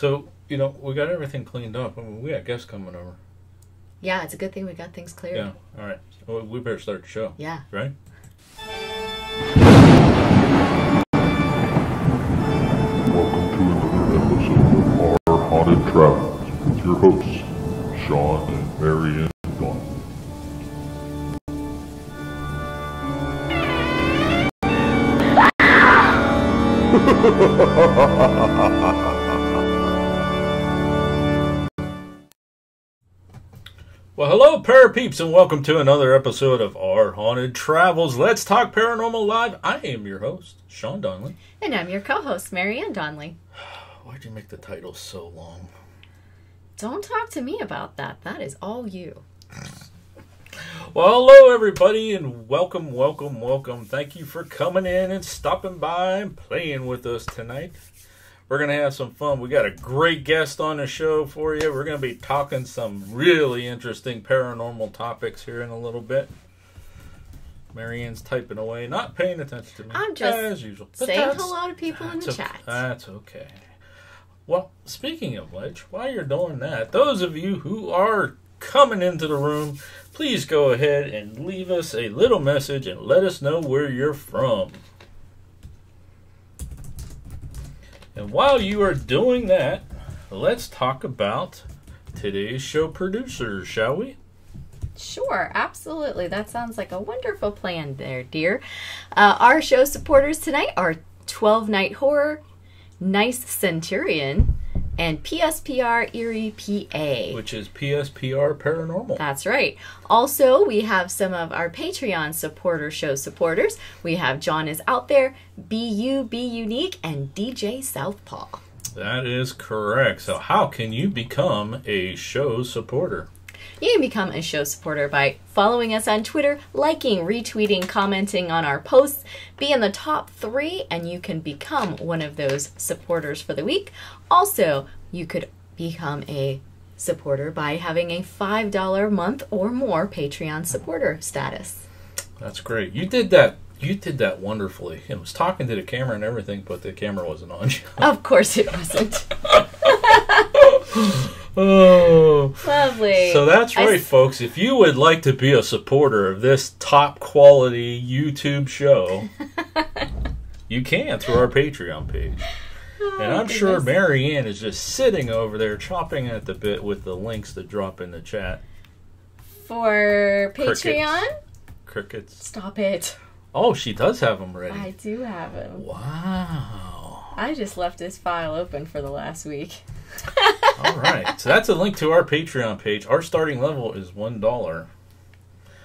So, we got everything cleaned up. I mean, we got guests coming over. Yeah, it's a good thing we got things cleared. Yeah, all right. Well, we better start the show. Yeah. Right? Welcome to another episode of Our Haunted Travels with your hosts, Sean and Marianne Dawn. Well, hello, Parapeeps, and welcome to another episode of Our Haunted Travels. Let's talk paranormal live. I am your host, Sean Donnelly. And I'm your co-host, Marianne Donnelly. Why'd you make the title so long? Don't talk to me about that. That is all you. Well, hello, everybody, and welcome. Thank you for coming in and stopping by and playing with us tonight. We're going to have some fun. We got a great guest on the show for you. We're going to be talking some really interesting paranormal topics here in a little bit. Marianne's typing away, not paying attention to me. I'm just as usual. saying hello to people in the chat. That's okay. Well, speaking of which, while you're doing that, those of you who are coming into the room, please go ahead and leave us a little message and let us know where you're from. And while you are doing that, let's talk about today's show producers, shall we? Sure, absolutely. That sounds like a wonderful plan there, dear. Our show supporters tonight are 12 Night Horror, Nice Centurion, and PSPR Erie, PA. Which is PSPR Paranormal. That's right. Also, we have some of our Patreon show supporters. We have John is Out There, Be Unique, and DJ Southpaw. That is correct. So how can you become a show supporter? You can become a show supporter by following us on Twitter, liking, retweeting, commenting on our posts, be in the top 3, and you can become one of those supporters for the week. Also, you could become a supporter by having a $5 a month or more Patreon supporter status. That's great. You did that wonderfully. It was talking to the camera and everything, but the camera wasn't on. Of course it wasn't. Oh, lovely. So that's right, folks. If you would like to be a supporter of this top quality YouTube show, you can through our Patreon page. And I'm sure Marianne is just sitting over there chopping at the bit with the links to drop in the chat. For Patreon? Crickets. Stop it. Oh, she does have them ready. I do have them. Wow. I just left this file open for the last week. All right. So that's a link to our Patreon page. Our starting level is $1.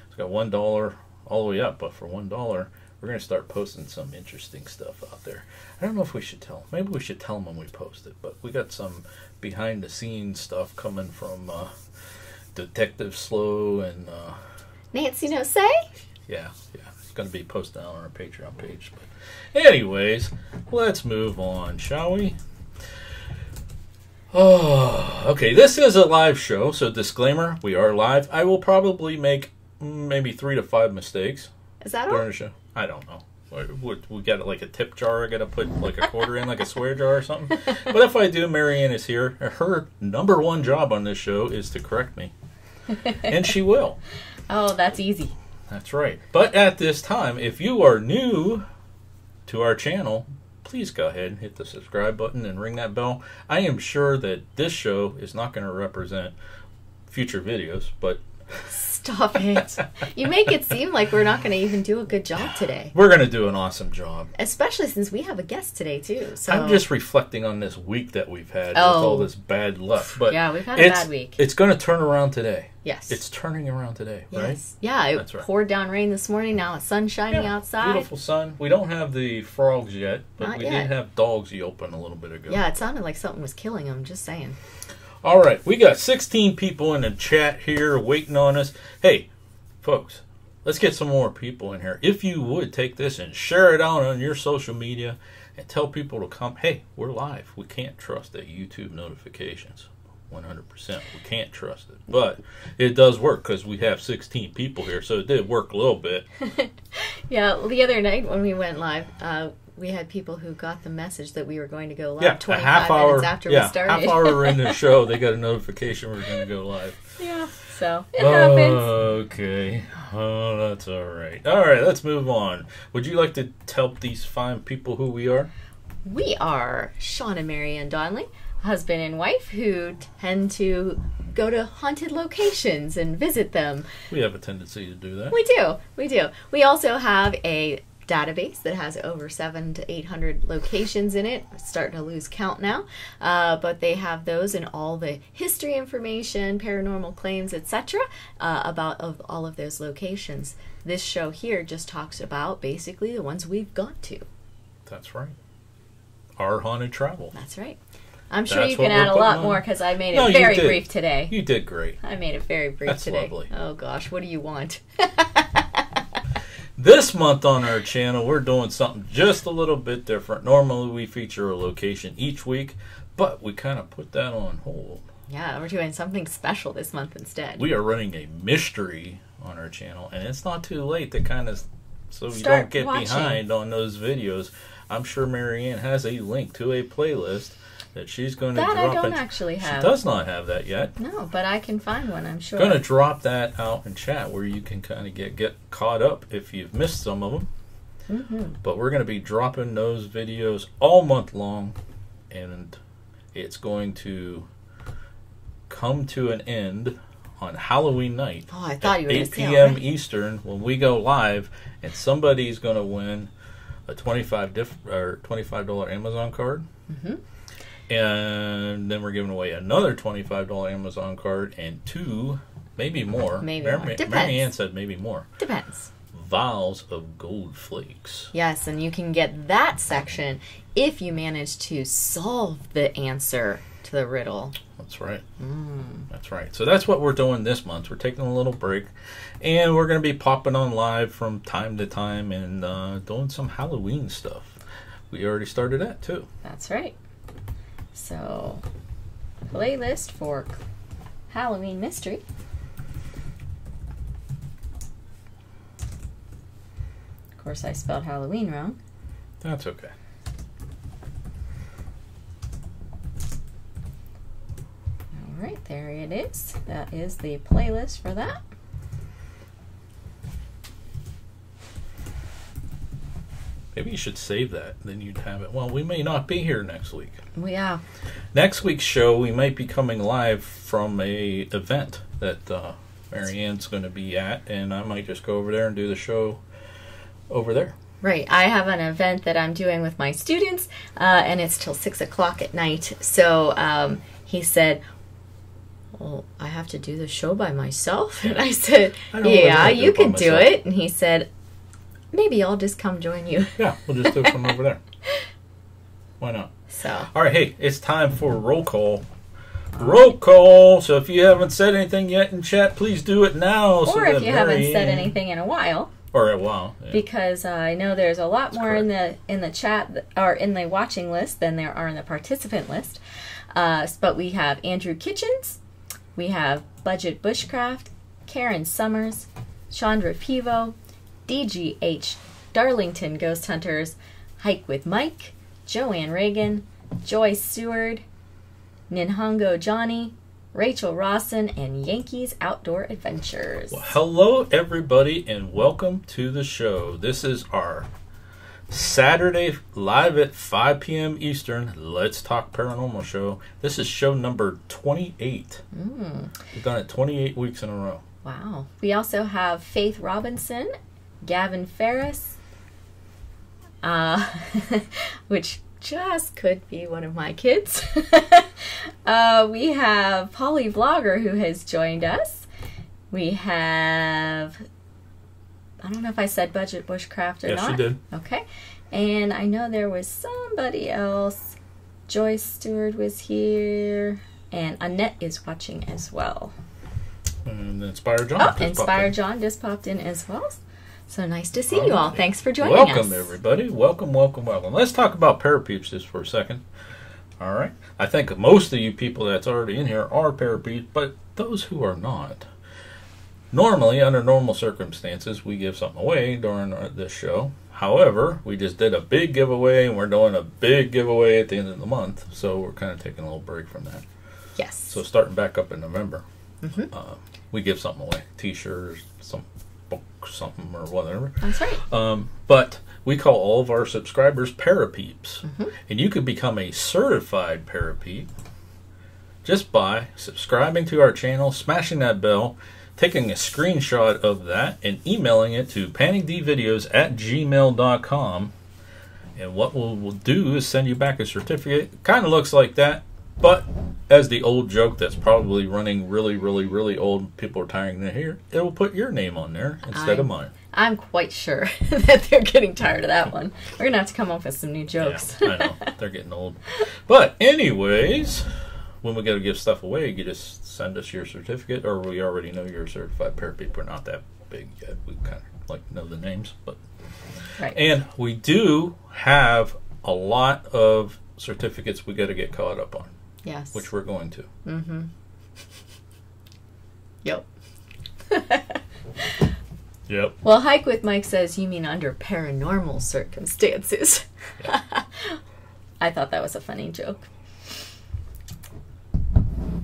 It's got $1 all the way up, but for $1, we're going to start posting some interesting stuff out there. I don't know if we should tell them. Maybe we should tell them when we post it, but we got some behind-the-scenes stuff coming from Detective Slow and... Nancy No Say? Yeah. It's going to be posted on our Patreon page. But anyways, let's move on, shall we? Oh, okay. This is a live show, so disclaimer, we are live. I will probably make maybe 3 to 5 mistakes. Is that during all? the show. I don't know. We got like a tip jar. I got to put like a quarter in, like a swear jar or something. But if I do, Marianne is here. Her number one job on this show is to correct me. And she will. Oh, that's easy. That's right. But at this time, if you are new to our channel, please go ahead and hit the subscribe button and ring that bell. I am sure that this show is not going to represent future videos, but... Stop it. You make it seem like we're not going to even do a good job today. We're going to do an awesome job. Especially since we have a guest today, too. So. I'm just reflecting on this week that we've had with all this bad luck. But yeah, we've had a bad week. It's going to turn around today. Yes. It's turning around today, right? Yeah, it poured down rain this morning. Now it's sun shining outside. Beautiful sun. We don't have the frogs yet, but we did have dogs yelping a little bit ago. Yeah, it sounded like something was killing them, just saying. All right, we got 16 people in the chat here waiting on us. Hey, folks, let's get some more people in here. If you would take this and share it out on your social media and tell people to come. Hey, we're live. We can't trust the YouTube notifications. 100%. We can't trust it. But it does work because we have 16 people here, so it did work a little bit. Yeah, the other night when we went live, we had people who got the message that we were going to go live Yeah, 25 minutes after we started. half hour into the show, they got a notification we're going to go live. Yeah, so it happens. Okay. Oh, that's all right. All right, let's move on. Would you like to tell these fine people who we are? We are Sean and Mary Ann Donnelly, husband and wife who tend to go to haunted locations and visit them. We have a tendency to do that. We do. We also have a database that has over 700 to 800 locations in it. We're starting to lose count now. But they have those and all the history information, paranormal claims, etc. About all of those locations. This show here just talks about basically the ones we've gone to. That's right. Our haunted travel. That's right. I'm sure That's you can what add we're a lot putting more on. because I made No, it you very did. brief today. You did great. I made it very brief That's today. lovely. Oh gosh, what do you want? This month on our channel, we're doing something just a little bit different. Normally, we feature a location each week, but we kind of put that on hold. Yeah, we're doing something special this month instead. We are running a mystery on our channel, and it's not too late to kind of, so you Start don't get watching. behind on those videos. I'm sure Marianne has a link to a playlist that she's going to That drop. I don't in. actually have. She does not have that yet. No, but I can find one, I'm sure. Going to drop that out in chat where you can kind of get caught up if you've missed some of them. Mm-hmm. But we're going to be dropping those videos all month long, and it's going to come to an end on Halloween night. Oh, I thought you were going 8 to say p.m. already. Eastern when we go live, and somebody's going to win a $25 Amazon card. Mm-hmm. And then we're giving away another $25 Amazon card and 2, maybe more. Maybe more. Depends. Mary Ann said maybe more. Depends. Vials of gold flakes. Yes, and you can get that section if you manage to solve the answer to the riddle. That's right. That's right. So that's what we're doing this month. We're taking a little break, and we're going to be popping on live from time to time and doing some Halloween stuff. We already started that too. That's right. So, playlist for Halloween Mystery. Of course, I spelled Halloween wrong. That's okay. All right, there it is. That is the playlist for that. Maybe you should save that. Then you'd have it. Well, we may not be here next week. Yeah. Next week's show, we might be coming live from a event that Mary Ann's going to be at, and I might just go over there and do the show over there. Right. I have an event that I'm doing with my students, and it's till 6 o'clock at night. So he said, well, I have to do the show by myself? And I said, I know what I yeah, gotta do you by can do myself. it. And he said, maybe I'll just come join you. Yeah, we'll just do it from over there. Why not? So, All right, hey, it's time for roll call. Roll call. So if you haven't said anything yet in chat, please do it now. so or if that you haven't Mary said Ann- anything in a while, Or a while. Yeah. because I know there's a lot That's more in the chat or in the watching list than there are in the participant list. But we have Andrew Kitchens, we have Budget Bushcraft, Karen Summers, Chandra Pivo, DGH Darlington Ghost Hunters, Hike with Mike, Joanne Reagan, Joyce Seward, Ninhongo Johnny, Rachel Rawson, and Yankees Outdoor Adventures. Well, hello, everybody, and welcome to the show. This is our Saturday live at 5 p.m. Eastern Let's Talk Paranormal show. This is show number 28. We've done it 28 weeks in a row. Wow. We also have Faith Robinson, Gavin Ferris, which just could be one of my kids. We have Polly Vlogger, who has joined us. We have, I don't know if I said Budget Bushcraft or Yes, not. you did. Okay. And I know there was somebody else. Joyce Stewart was here. And Annette is watching as well. And Inspire John. Oh, just popped Inspire in. John just popped in as well. So nice to see All you all. right. Thanks for joining us. Welcome, everybody. Welcome, welcome, welcome. Let's talk about parapeeps just for a second. All right. I think most of you people that's already in here are parapeeps, but those who are not. Normally, under normal circumstances, we give something away during this show. However, we just did a big giveaway, and we're doing a big giveaway at the end of the month, so we're kind of taking a little break from that. Yes. So starting back up in November, Mm-hmm. we give something away, T-shirts, some book, something or whatever. That's right. But we call all of our subscribers Parapeeps, Mm-hmm. and you can become a certified Parapeep just by subscribing to our channel, smashing that bell, taking a screenshot of that, and emailing it to panickdvideos@gmail.com. And what we'll do is send you back a certificate. Kind of looks like that, but as the old joke that's probably running really, really, really old, people are tiring to hear, it will put your name on there instead of mine. I'm quite sure that they're getting tired of that one. We're going to have to come up with some new jokes. Yeah, I know. They're getting old. But anyways, when we go to give stuff away, you just send us your certificate, or we already know you're a certified Parapeep. We're not that big yet. We kind of like to know the names. But Right. And we do have a lot of certificates we got to get caught up on, Yes. which we're going to. Mm-hmm. Yep. Yep. Well, Hike with Mike says, you mean under paranormal circumstances. Yeah. I thought that was a funny joke.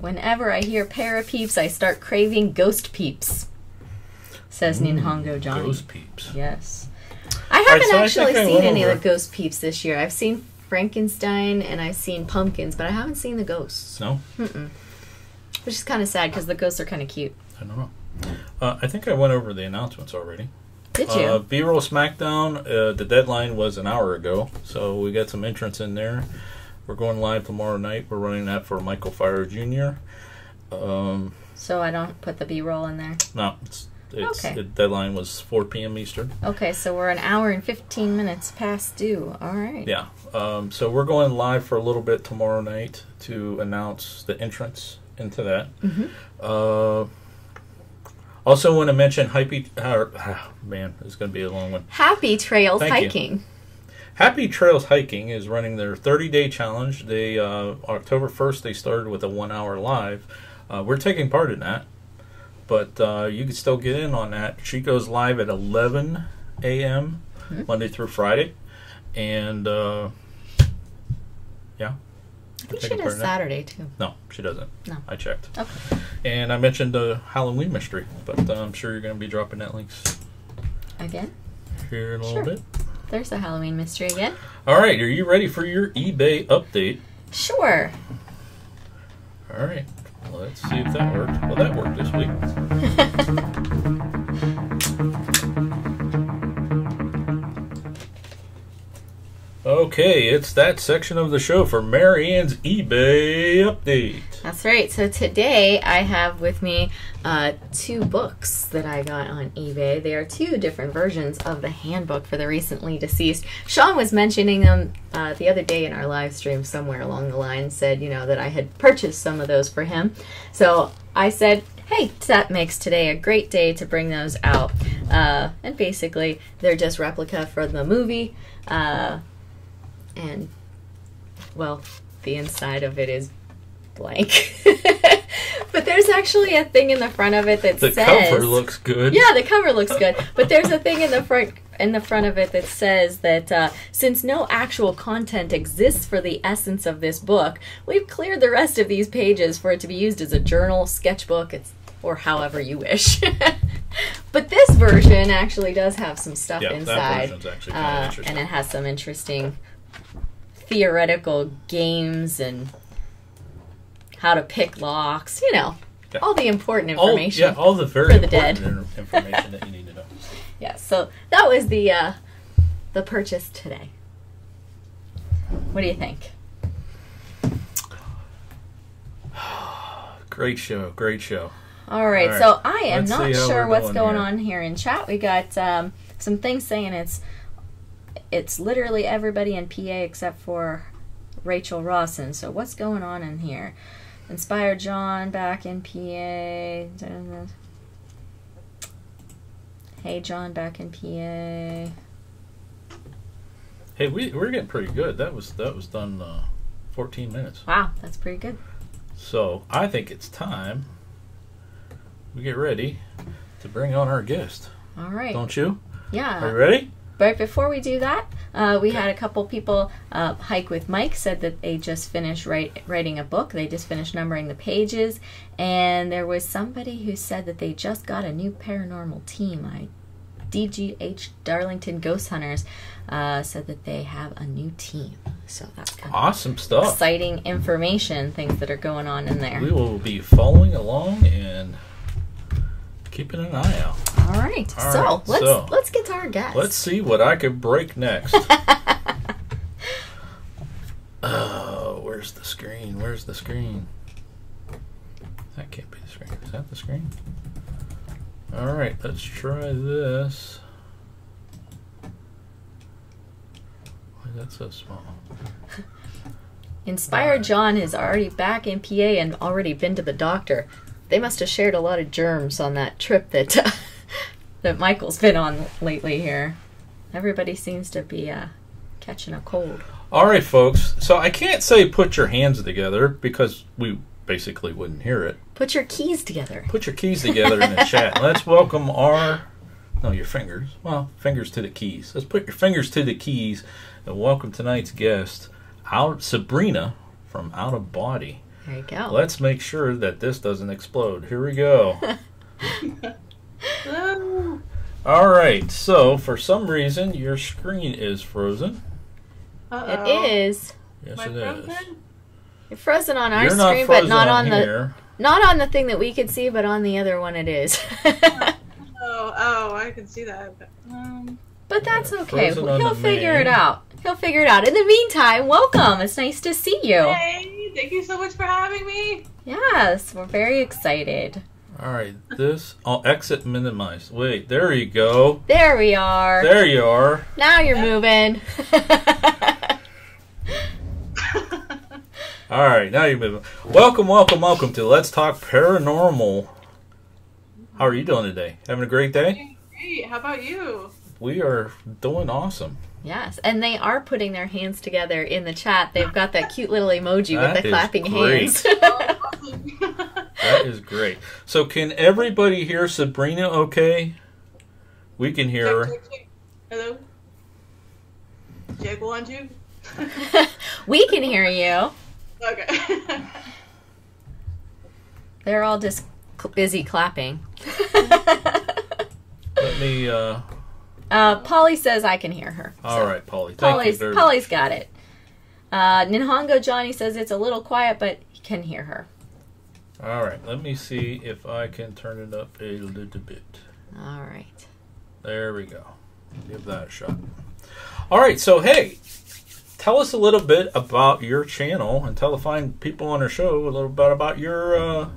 Whenever I hear Parapeeps, I start craving ghost peeps, says Ninhongo Johnny. Ghost peeps. Yes. I haven't so I actually think I seen went any over- of the ghost peeps this year. I've seen Frankenstein and I've seen pumpkins, but I haven't seen the ghosts. No? Which is kind of sad because the ghosts are kind of cute. I don't know. I think I went over the announcements already. Did you? B-roll SmackDown, the deadline was an hour ago, so we got some entrants in there. We're going live tomorrow night. We're running that for Michael Fire Jr. So I don't put the B-roll in there? No, Okay. the deadline was 4 p.m. Eastern. Okay, so we're an hour and 15 minutes past due. All right. Yeah. So we're going live for a little bit tomorrow night to announce the entrance into that. Also want to mention man, it's going to be a long one. Happy Trails Thank you. Hiking. Happy Trails Hiking is running their 30-day challenge. They October 1st, they started with a 1-hour live. We're taking part in that, but you can still get in on that. She goes live at 11 a.m. Monday through Friday, and yeah. I think she does Saturday, too. No, she doesn't. No. I checked. Okay. And I mentioned the Halloween mystery, but I'm sure you're going to be dropping that links Again? here in a Sure. little bit. There's the Halloween mystery again. All right, are you ready for your eBay update? Sure. All right, let's see if that worked. Well, that worked this week. Okay, it's that section of the show for Mary Ann's eBay update. That's right. So today I have with me 2 books that I got on eBay. They are 2 different versions of the handbook for the recently deceased. Sean was mentioning them the other day in our live stream somewhere along the line, said, that I had purchased some of those for him. So I said, hey, that makes today a great day to bring those out. And basically, they're just replica for the movie. And, well, the inside of it is blank. But there's actually a thing in the front of it that says... The cover looks good. Yeah, the cover looks good. But there's a thing in the front of it that says that since no actual content exists for the essence of this book, we've cleared the rest of these pages for it to be used as a journal, sketchbook, or however you wish. But this version actually does have some stuff inside. That version's actually kind of interesting. And it has some interesting theoretical games and how to pick locks, all the important information. All the very for the important information that you need to know. Yeah, so that was the purchase today. What do you think? Great show. All right, so I am Let's not see how sure we're what's doing going here. on here in chat. We got some things saying it's literally everybody in PA except for Rachel Rawson. So what's going on in here? Inspired John back in PA. Hey John back in PA. Hey, we're getting pretty good. That was done 14 minutes. Wow, that's pretty good. So I think it's time we get ready to bring on our guest. All right. Don't you? Yeah. Are you ready? But before we do that, we had a couple people, Hike with Mike said that they just finished writing a book. They just finished numbering the pages. And there was somebody who said that they just got a new paranormal team. DGH Darlington Ghost Hunters said that they have a new team. So that's kind of awesome stuff. Exciting information, things that are going on in there. We will be following along and keeping an eye out. All right. So let's get to our guest. Let's see what I could break next. Where's the screen? Where's the screen? That can't be the screen. Is that the screen? All right, let's try this. Why is that so small? Inspired John is already back in PA and already been to the doctor. They must have shared a lot of germs on that trip that that Michael's been on lately here. Everybody seems to be catching a cold. All right, folks. So I can't say put your hands together because we basically wouldn't hear it. Put your keys together. Put your keys together in the chat. Let's welcome your fingers. Well, fingers to the keys. Let's put your fingers to the keys and welcome tonight's guest, Sabrina from Out of Body. There you go. Let's make sure that this doesn't explode. Here we go. All right. So, for some reason, your screen is frozen. It is. Yes, Am I it is. frozen? You're frozen on our You're not screen, but frozen not on on here. not on the thing that we could see, but on the other one it is. I can see that. But that's Yeah, okay. frozen on He'll the figure main. it out. He'll figure it out. In the meantime, welcome. It's nice to see you. Hey, thank you so much for having me. Yes, we're very excited. All right. Exit minimize. Wait, there you go. There we are. There you are. Now you're moving. All right, now you're moving. Welcome to Let's Talk Paranormal. How are you doing today? Having a great day? Great. How about you? We are doing awesome. Yes, and they are putting their hands together in the chat. They've got that cute little emoji That with the is clapping great. hands. Awesome. That is great. So can everybody hear Sabrina okay? We can hear her. Check. Hello? Check 1, 2. We can hear you. Okay. They're all just busy clapping. Let me, Polly says I can hear her. all right, Polly. Thank you very much. Polly's got it. Ninhongo Johnny says it's a little quiet, but he can hear her. All right, let me see if I can turn it up a little bit. All right. There we go. Give that a shot. All right, so hey, tell us a little bit about your channel and tell the fine people on our show a little bit about your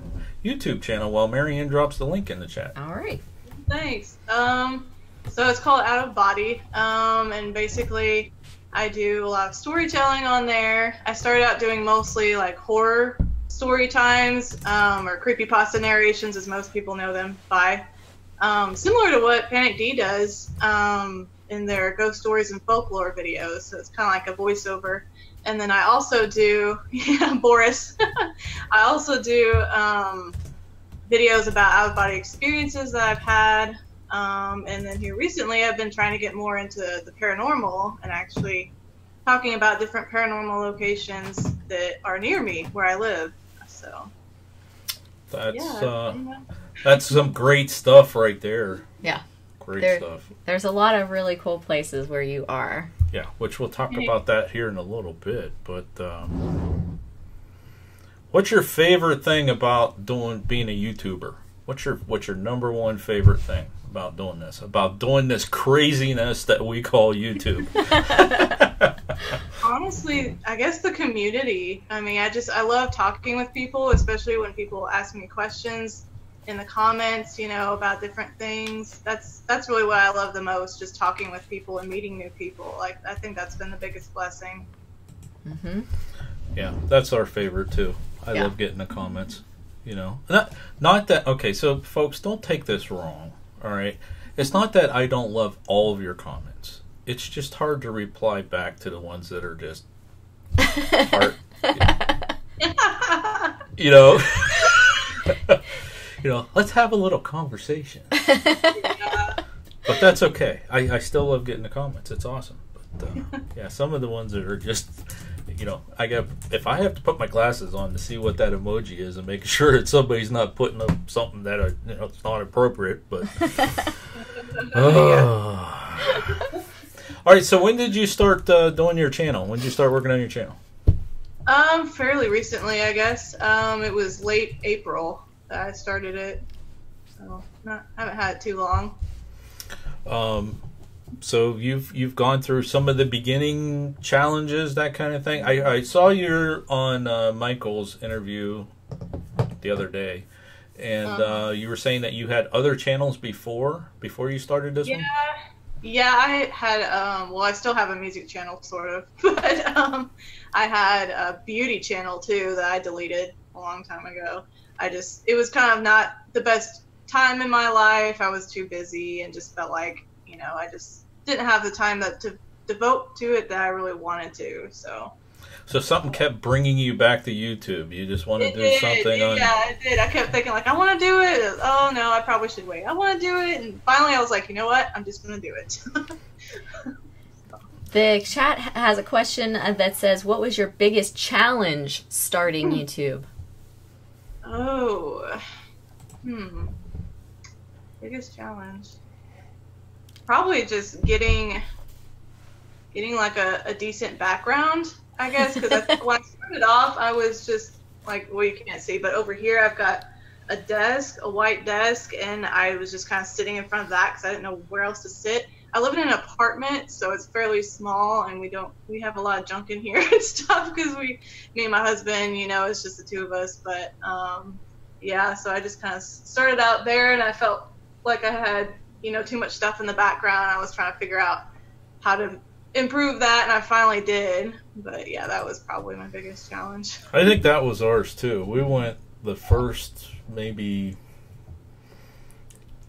YouTube channel while Marianne drops the link in the chat. All right. Thanks. So it's called Out of Body, and basically I do a lot of storytelling on there. I started out doing mostly like horror story times, or creepypasta narrations as most people know them by. Similar to what Panic D does in their ghost stories and folklore videos, so it's kind of like a voiceover. And then I also do, Boris, I also do videos about out-of-body experiences that I've had. And then here recently I've been trying to get more into the paranormal and actually talking about different paranormal locations that are near me where I live. So that's some great stuff right there. Yeah. Great stuff. There's a lot of really cool places where you are. Yeah, which we'll talk about that here in a little bit. But what's your favorite thing about being a YouTuber? What's your number one favorite thing about doing this? About doing this craziness that we call YouTube? Honestly, I guess the community. I mean, I love talking with people, especially when people ask me questions in the comments, about different things. That's really what I love the most, just talking with people and meeting new people. Like, I think that's been the biggest blessing. Mm-hmm. Yeah, that's our favorite too. I love getting the comments. Not that. Okay, so folks, don't take this wrong. All right, it's not that I don't love all of your comments. It's just hard to reply back to the ones that are just hard. Let's have a little conversation. But that's okay. I still love getting the comments. It's awesome. But yeah, some of the ones that are just, if I have to put my glasses on to see what that emoji is and make sure that somebody's not putting up something that it's not appropriate. But all right. So when did you start doing your channel? When did you start working on your channel? Fairly recently, I guess. It was late April that I started it. So haven't had it too long. So you've gone through some of the beginning challenges, that kind of thing. I saw you on Michael's interview the other day, and you were saying that you had other channels before you started this one. Yeah, I had I still have a music channel sort of, but I had a beauty channel too that I deleted a long time ago. It was kind of not the best time in my life. I was too busy and just felt like, I just didn't have the time to devote to it that I really wanted to. So something kept bringing you back to YouTube. You just want to do something on... Yeah, it did. I kept thinking, like, I want to do it. Oh, no, I probably should wait. I want to do it. And finally I was like, you know what? I'm just going to do it. The chat has a question that says, what was your biggest challenge starting YouTube? Oh. Biggest challenge. Probably just getting like a decent background, I guess, because when I started off, I was just like, well, you can't see, but over here I've got a white desk, and I was just kind of sitting in front of that because I didn't know where else to sit. I live in an apartment, so it's fairly small, and we have a lot of junk in here and stuff because me and my husband, it's just the two of us. But so I just kind of started out there, and I felt like I had too much stuff in the background. I was trying to figure out how to improve that, and I finally did. But yeah, that was probably my biggest challenge. I think that was ours too. We went the first maybe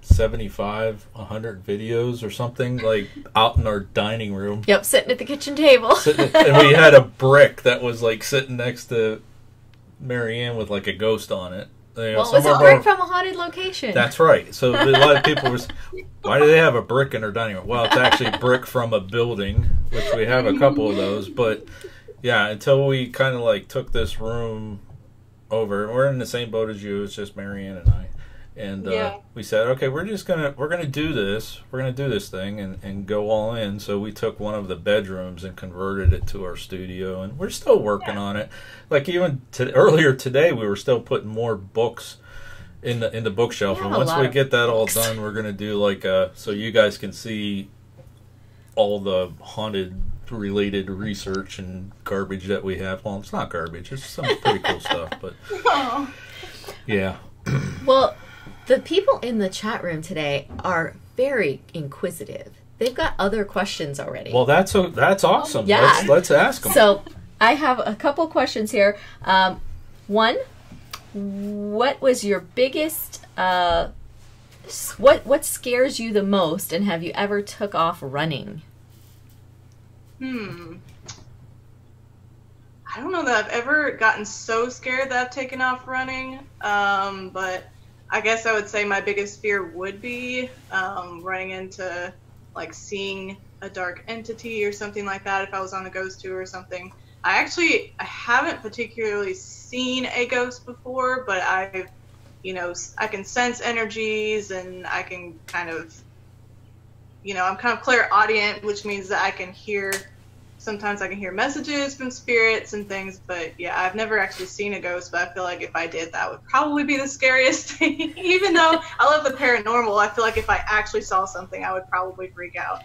75, 100 videos or something, like out in our dining room. Yep, sitting at the kitchen table. And we had a brick that was like sitting next to Marianne with like a ghost on it. Well, it was a brick from a haunted location. That's right. So a lot of people was, why do they have a brick in their dining room? Well, it's actually brick from a building, which we have a couple of those. But yeah, until we kind of like took this room over, we're in the same boat as you. It's just Marianne and I, and we said, okay, we're gonna do this. We're gonna do this thing and go all in. So we took one of the bedrooms and converted it to our studio, and we're still working on it. Like even earlier today, we were still putting more books in the bookshelf, and once we get that all done, we're gonna do like so you guys can see all the haunted related research and garbage that we have. Well, it's not garbage; it's some pretty cool stuff. But yeah. Well, the people in the chat room today are very inquisitive. They've got other questions already. Well, that's awesome. Yeah. Let's ask them. So I have a couple questions here. One, what was your biggest, what scares you the most, and have you ever took off running? I don't know that I've ever gotten so scared that I've taken off running, but I guess I would say my biggest fear would be running into, like, seeing a dark entity or something like that if I was on a ghost tour or something. I haven't particularly seen a ghost before, but I can sense energies, and I can kind of, I'm kind of clairaudient, which means that sometimes I can hear messages from spirits and things, but yeah, I've never actually seen a ghost, but I feel like if I did, that would probably be the scariest thing. Even though I love the paranormal, I feel like if I actually saw something, I would probably freak out.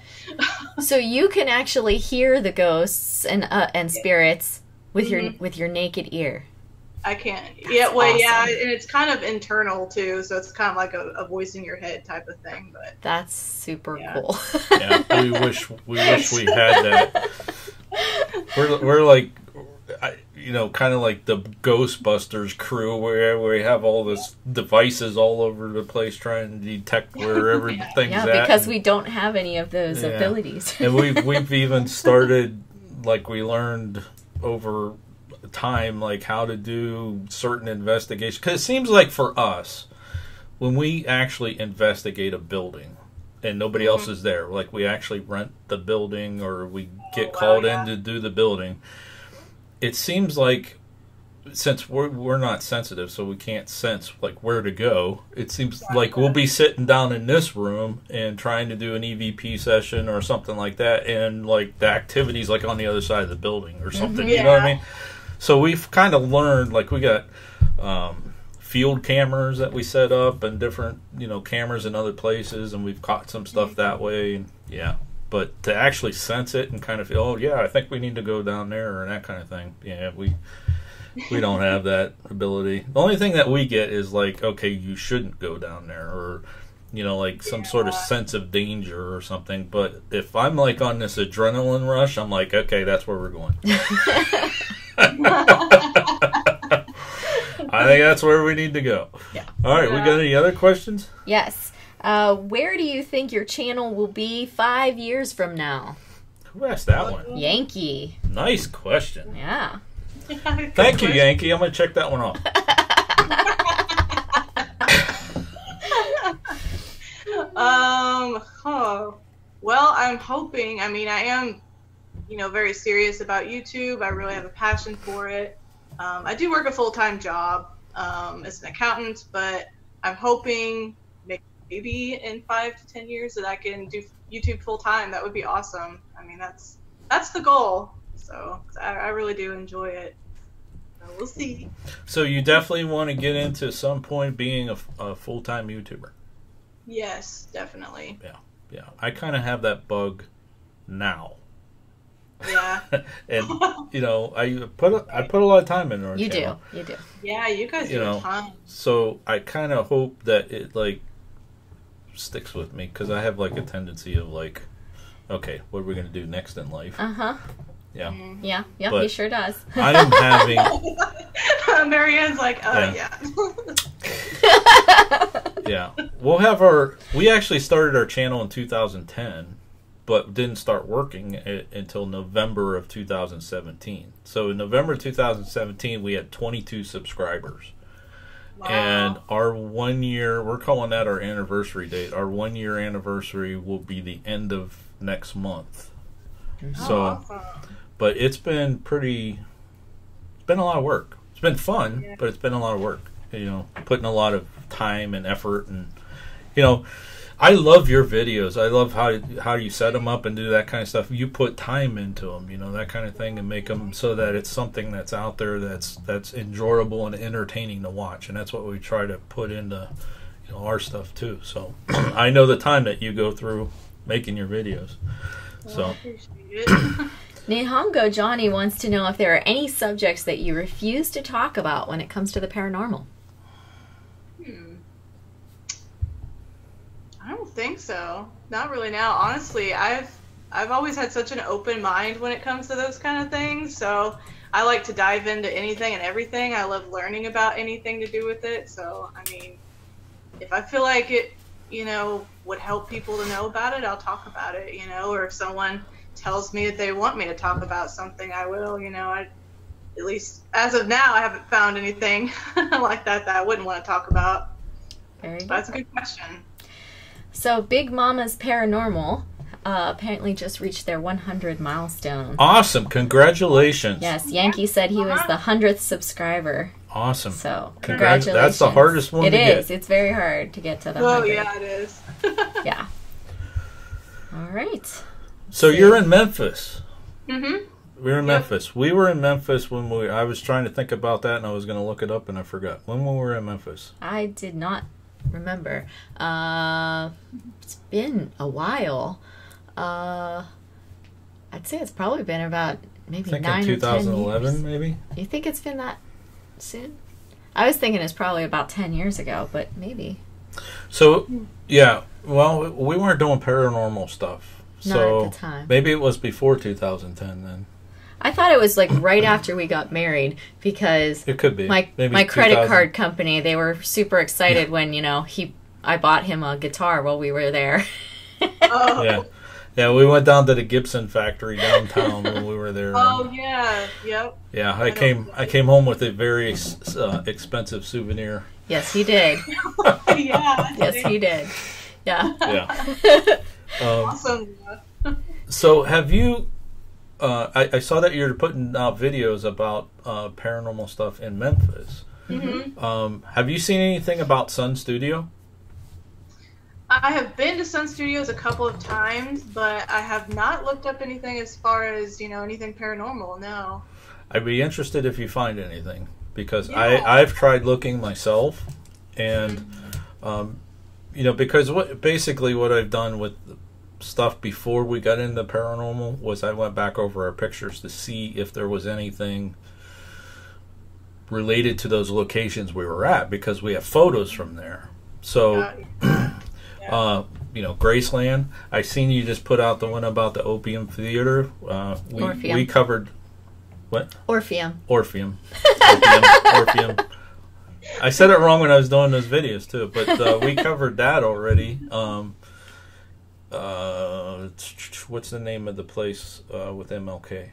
So you can actually hear the ghosts and spirits with your naked ear. I can. Yeah, well, awesome. Yeah, and it's kind of internal too, so it's kind of like a voice in your head type of thing. But that's super cool. Yeah, we wish we had that. We're like, kind of like the Ghostbusters crew, where we have all this devices all over the place trying to detect where everything's at. Yeah, because we don't have any of those abilities. And we've even started, like, we learned over time, like, how to do certain investigations, because it seems like for us, when we actually investigate a building, and nobody else is there. Like, we actually rent the building, or we get called in to do the building. It seems like, since we're not sensitive, so we can't sense like where to go. It seems like we'll be sitting down in this room and trying to do an EVP session or something like that, and like the activity's like on the other side of the building or something. You know what I mean? So we've kind of learned, like, we got field cameras that we set up, and different cameras in other places, and we've caught some stuff that way. And but to actually sense it and kind of feel, I think we need to go down there, or that kind of thing. We don't have that ability. The only thing that we get is like, okay, you shouldn't go down there, or like some sort of sense of danger or something. But if I'm like on this adrenaline rush, I'm like, okay, that's where we're going. I think that's where we need to go. Yeah. All right, we got any other questions? Yes. Where do you think your channel will be 5 years from now? Who asked that one? Yankee. Nice question. Yeah. Thank you, Yankee. I'm going to check that one off. Well, I'm hoping. I mean, I am, very serious about YouTube. I really have a passion for it. I do work a full-time job as an accountant, but I'm hoping maybe in 5 to 10 years that I can do YouTube full-time. That would be awesome. I mean, that's the goal. So I really do enjoy it. So we'll see. So you definitely want to get into some point being a full-time YouTuber. Yes, definitely. Yeah. I kind of have that bug now. Yeah. And I put a lot of time into our channel. You do. Yeah, you guys do a ton. So I kind of hope that it like sticks with me, because I have like a tendency of like, okay, what are we going to do next in life? Yeah. Yeah, But he sure does. I am having... Marianne's like, yeah. Yeah. We actually started our channel in 2010, but didn't start working until November of 2017. So in November 2017, we had 22 subscribers. Wow. And our 1 year, we're calling that our anniversary date. Our 1 year anniversary will be the end of next month. So, awesome. But it's been a lot of work. It's been fun, but it's been a lot of work. Putting a lot of time and effort, and I love your videos. I love how you set them up and do that kind of stuff. You put time into them, that kind of thing, and make them so that it's something that's out there that's enjoyable and entertaining to watch. And that's what we try to put into our stuff too. So I know the time that you go through making your videos. So. I appreciate it. Nihongo Johnny wants to know if there are any subjects that you refuse to talk about when it comes to the paranormal. I don't think so. Not really now. Honestly, I've always had such an open mind when it comes to those kind of things. So I like to dive into anything and everything. I love learning about anything to do with it. So, I mean, if I feel like it, would help people to know about it, I'll talk about it, or if someone tells me that they want me to talk about something, I will, at least as of now, I haven't found anything like that I wouldn't want to talk about. Very good. That's a good question. So Big Mama's Paranormal apparently just reached their 100 milestone. Awesome. Congratulations. Yes, Yankee said he was the 100th subscriber. Awesome. So, congratulations. That's the hardest one to get. It is. It's very hard to get to the 100. Oh, yeah, it is. Yeah. All right. So you're in Memphis. Mm-hmm. We're in Memphis. We were in Memphis when I was trying to think about that, and I was going to look it up, and I forgot. When we were in Memphis? I did not remember. It's been a while. I'd say it's probably been about maybe 9 or 10 years. 2011, maybe? You think it's been that soon? I was thinking it's probably about 10 years ago, but maybe. So, yeah. Well, we weren't doing paranormal stuff. Not at the time. Maybe it was before 2010 then. I thought it was like right after we got married, because it could be. My credit card company, they were super excited when, I bought him a guitar while we were there. Oh. Yeah. Yeah, we went down to the Gibson factory downtown when we were there. Oh, yeah. Yep. Yeah, I came home with a very expensive souvenir. Yes, he did. Yeah. Yes, he did. Yeah. Yeah. Awesome. So have you? I saw that you're putting out videos about paranormal stuff in Memphis. Mm-hmm. Have you seen anything about Sun Studio? I have been to Sun Studios a couple of times, but I have not looked up anything as far as, anything paranormal, no. I'd be interested if you find anything, because Yeah. I've tried looking myself, and because basically what I've done with stuff before we got into paranormal was I went back over our pictures to see if there was anything related to those locations we were at, because we have photos from there. So Graceland, I seen you just put out the one about the Opium Theater. We covered what? Orpheum. Orpheum. I said it wrong when I was doing those videos too, but we covered that already. What's the name of the place with MLK?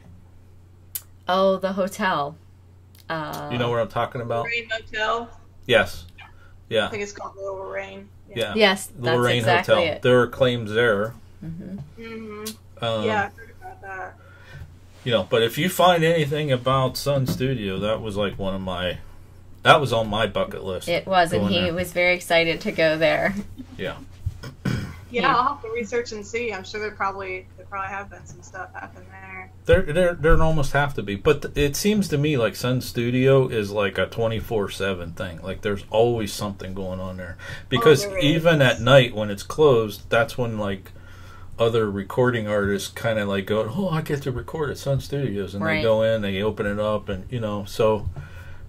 Oh, the hotel. You know what I'm talking about? Lorraine Motel. Yes. Yeah. I think it's called Little Lorraine. Yeah. Yes, The that's Lorraine exactly Hotel. it. There are claims there. Mm-hmm. Yeah, I heard about that. But if you find anything about Sun Studio, that was like that was on my bucket list. It was, and he there. was very excited to go there. Yeah. Yeah, I'll have to research and see. I'm sure there probably have been some stuff happen there. There almost have to be, but it seems to me like Sun Studio is like a 24/7 thing. Like there's always something going on there, because there is. even at night when it's closed, that's when like other recording artists kind of like go, oh, I get to record at Sun Studios, and Right. they go in, they open it up, and so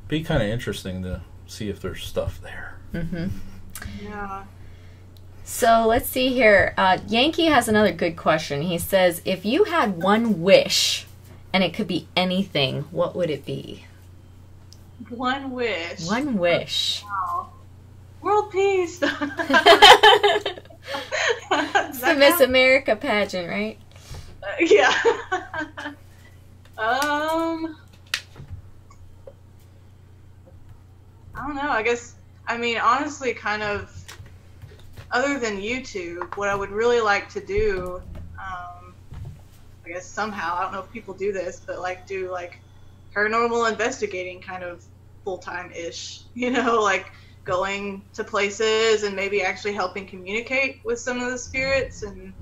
be kind of interesting to see if there's stuff there. Yeah. So let's see here. Yankee has another good question. He says, if you had one wish, and it could be anything, what would it be? One wish. One wish. Wow. World peace. It's the Miss America pageant, right? Yeah. I don't know. I guess, honestly, kind of, other than YouTube, what I would really like to do, I guess somehow, I don't know if people do this, but do paranormal investigating kind of full-time-ish, like going to places and maybe actually helping communicate with some of the spirits and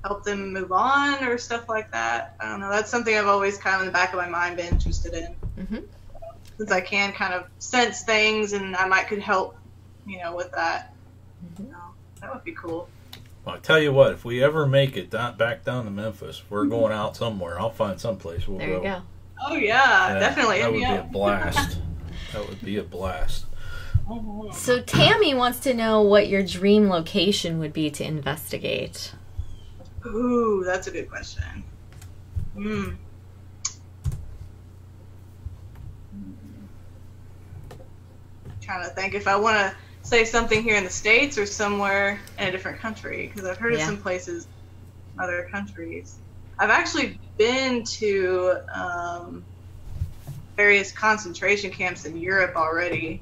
help them move on or stuff like that. I don't know. That's something I've always kind of in the back of my mind been interested in. Since I can kind of sense things and I could help, with that. That would be cool. Well, I tell you what, if we ever make it back down to Memphis, we're going out somewhere. I'll find someplace we'll There you go. Oh yeah, definitely. That would be Yeah. a blast. That would be a blast. So Tammy wants to know what your dream location would be to investigate. Ooh, that's a good question. Trying to think if I want to say something here in the States or somewhere in a different country, because I've heard of some places in other countries. I've actually been to various concentration camps in Europe already.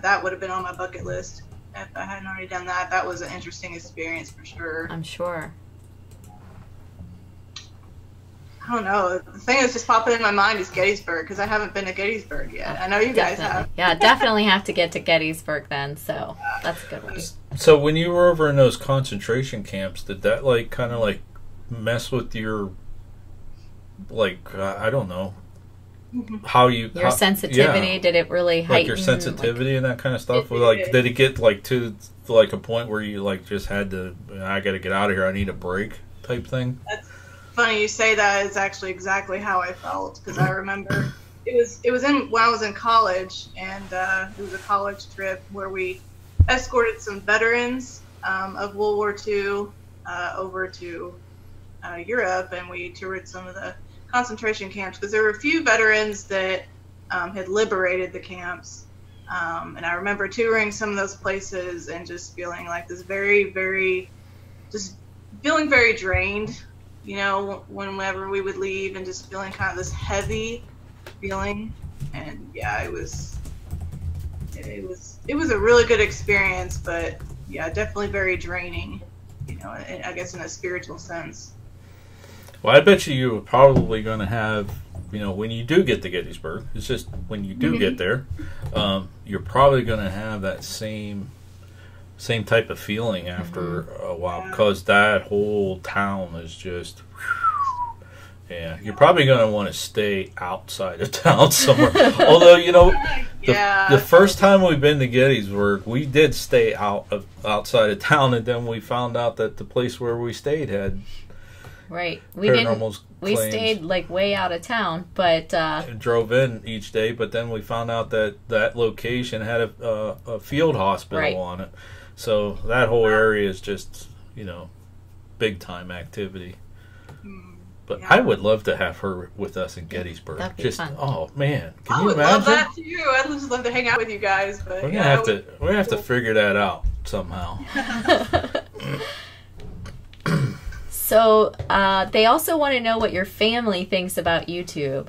That would have been on my bucket list if I hadn't already done that. That was an interesting experience for sure. I'm sure. I don't know. The thing that's just popping in my mind is Gettysburg, because I haven't been to Gettysburg yet. I know you guys have. Yeah, definitely have to get to Gettysburg then, so that's a good one. So when you were over in those concentration camps, did that kind of mess with your I don't know how you Your sensitivity? Did it really heighten your sensitivity and that kind of stuff? Did it get to a point where you just had to, I got to get out of here, I need a break type thing? That's funny you say that. It's actually exactly how I felt, because I remember it was when I was in college, and it was a college trip where we escorted some veterans of World War II over to Europe, and we toured some of the concentration camps, because there were a few veterans that had liberated the camps, and I remember touring some of those places and just feeling like this very, very, just feeling very drained, whenever we would leave, and just feeling kind of this heavy feeling. And yeah, it was a really good experience, but yeah, definitely very draining. You know, I guess in a spiritual sense. Well, I bet you were probably going to have, you know, when you do get to Gettysburg, it's just when you do get there, you're probably going to have that same type of feeling after a while, because that whole town is just, yeah, you're probably going to want to stay outside of town somewhere. Although, you know, the first time we've been to Gettysburg, we did stay outside of town, and then we found out that the place where we stayed had paranormal we stayed like way out of town, but drove in each day. But then we found out that location had a field hospital on it, so that whole area is just, you know, big time activity. But I would love to have her with us in Gettysburg. That'd be just fun. Oh man, can I you would imagine? love that too. I'd just love to hang out with you guys. But we're gonna have to figure that out somehow. So they also want to know what your family thinks about YouTube.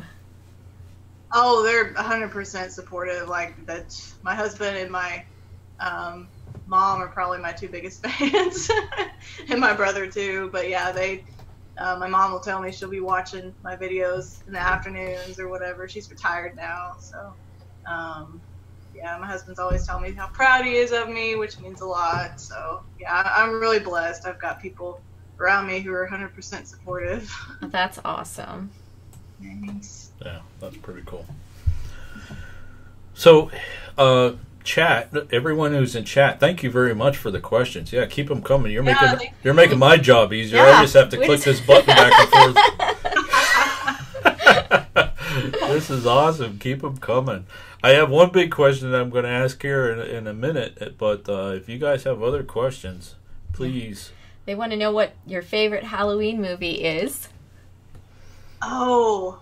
Oh, they're 100% supportive. Like, that, my husband and my mom are probably my two biggest fans, and my brother too. But yeah, my mom will tell me she'll be watching my videos in the afternoons or whatever. She's retired now, so yeah, my husband's always telling me how proud he is of me, which means a lot. So yeah, I'm really blessed. I've got people around me who are 100% supportive. That's awesome. Thanks. Yeah, that's pretty cool. So, chat, everyone who's in chat, thank you very much for the questions. Yeah, keep them coming. You're making my job easier. Yeah, I just have to click this button back and forth. This is awesome. Keep them coming. I have one big question that I'm going to ask here in a minute, but if you guys have other questions, please. They want to know what your favorite Halloween movie is. Oh,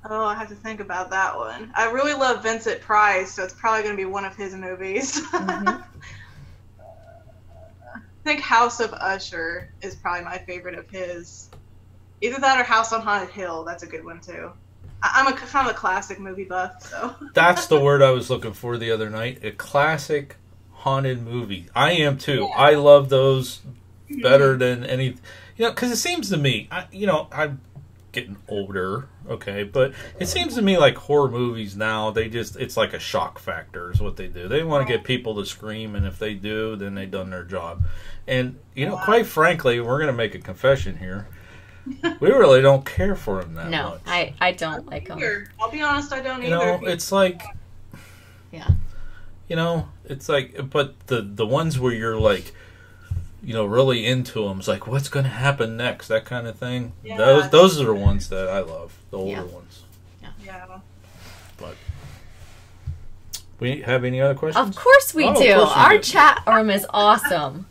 I have to think about that one. I really love Vincent Price, so it's probably going to be one of his movies. I think House of Usher is probably my favorite of his. Either that or House on Haunted Hill. That's a good one too. I'm kind of a classic movie buff, so. That's the word I was looking for the other night. A classic haunted movie. I am too. Yeah. I love those better than any. You know, because it seems to me, I'm getting older, okay, but it seems to me like horror movies now, it's like a shock factor is what they do. They want to get people to scream, and if they do, then they've done their job. And, quite frankly, we're going to make a confession here. We really don't care for them that much. No, I don't like them. I'll be honest, I don't either. It's like... Yeah. It's like... But the ones where you're like... really into them. It's like, what's going to happen next? That kind of thing. Yeah, those are the ones that I love. The older ones. Yeah. But we have any other questions? Of course we do. Our chat room is awesome.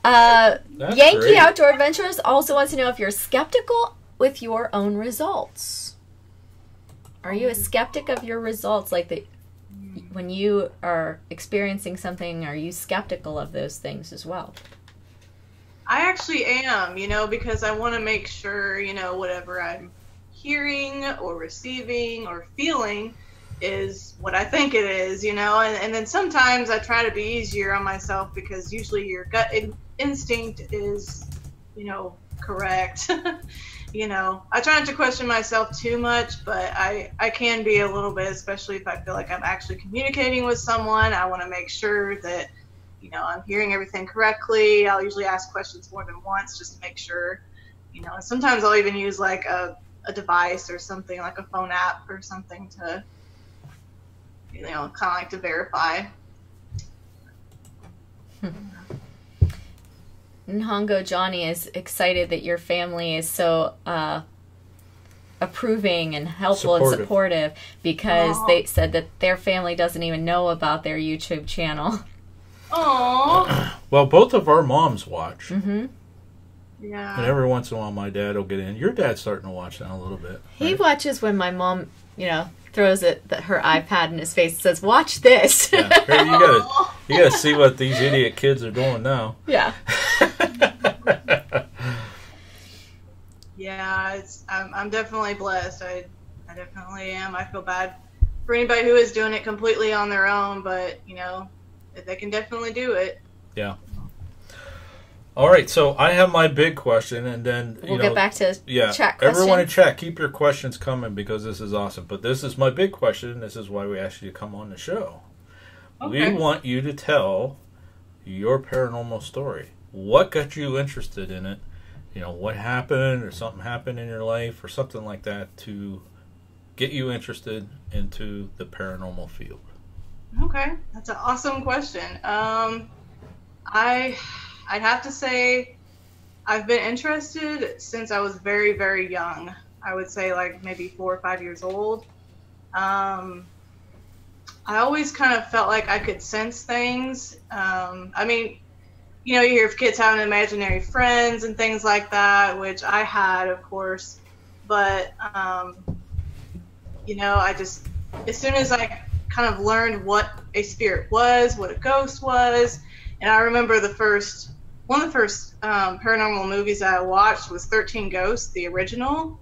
Yankee great. Outdoor Adventurers also wants to know if you're skeptical with your own results. Are you a skeptic of your results? Like when you are experiencing something, are you skeptical of those things as well? I actually am, because I want to make sure, whatever I'm hearing or receiving or feeling is what I think it is, and then sometimes I try to be easier on myself because usually your gut instinct is, correct. I try not to question myself too much, but I can be a little bit, especially if I feel like I'm actually communicating with someone. I want to make sure that I'm hearing everything correctly. I'll usually ask questions more than once just to make sure, and sometimes I'll even use like a device or something like a phone app or something to, kind of like to verify. Nhongo Johnny is excited that your family is so approving and helpful and supportive because they said that their family doesn't even know about their YouTube channel. Aww. Well, both of our moms watch. Mm-hmm. Yeah. And every once in a while, my dad will get in. Your dad's starting to watch now a little bit. Right? He watches when my mom, throws her iPad in his face and says, "Watch this." Yeah. Here, you gotta see what these idiot kids are doing now. Yeah. Yeah, I'm definitely blessed. I definitely am. I feel bad for anybody who is doing it completely on their own, but they can definitely do it. Yeah. All right, so I have my big question, and then we'll get back to chat questions. Everyone in chat, keep your questions coming because this is awesome. But this is my big question. This is why we asked you to come on the show. Okay. We want you to tell your paranormal story. What got you interested in it? You know, what happened, or something happened in your life, or something like that to get you interested into the paranormal field. Okay, that's an awesome question. I'd have to say I've been interested since I was very, very young. I would say like maybe 4 or 5 years old. I always kind of felt like I could sense things. I mean, you know, you hear of kids having imaginary friends and things like that, which I had, of course. But, you know, I just, as soon as I kind of learned what a spirit was, what a ghost was, and I remember one of the first paranormal movies that I watched was 13 Ghosts, the original.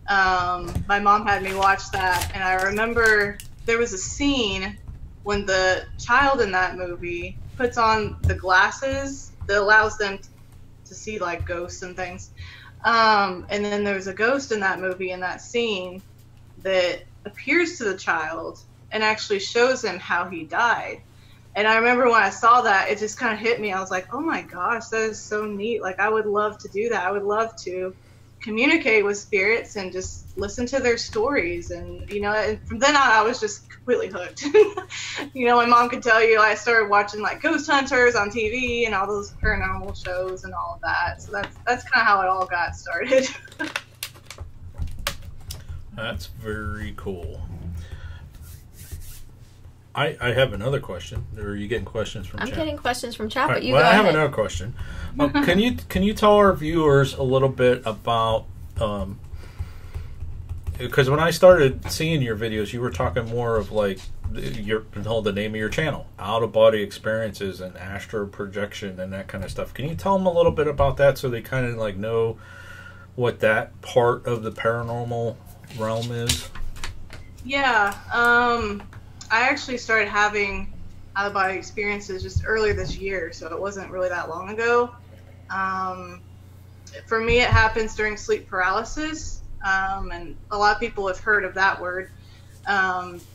My mom had me watch that, and I remember there was a scene when the child in that movie puts on the glasses that allows them to see like ghosts and things. And then there's a ghost in that movie, in that scene, that appears to the child and actually shows him how he died. And I remember when I saw that, it just kind of hit me. I was like, oh my gosh, that is so neat. Like, I would love to do that. I would love to communicate with spirits and just listen to their stories. And, you know, and from then on, I was just completely hooked. You know, my mom could tell you I started watching like Ghost Hunters on TV and all those paranormal shows and all of that. So that's kind of how it all got started. That's very cool. I have another question. Or are you getting questions from chat? I'm getting questions from chat, but you go ahead. I have ahead. another question. Can you tell our viewers a little bit about, because when I started seeing your videos, you were talking more of like the name of your channel, out of body experiences and astral projection and that kind of stuff. Can you tell them a little bit about that so they kind of like know what that part of the paranormal realm is? Yeah. I actually started having out-of-body experiences just earlier this year, so it wasn't really that long ago. For me, it happens during sleep paralysis, and a lot of people have heard of that word,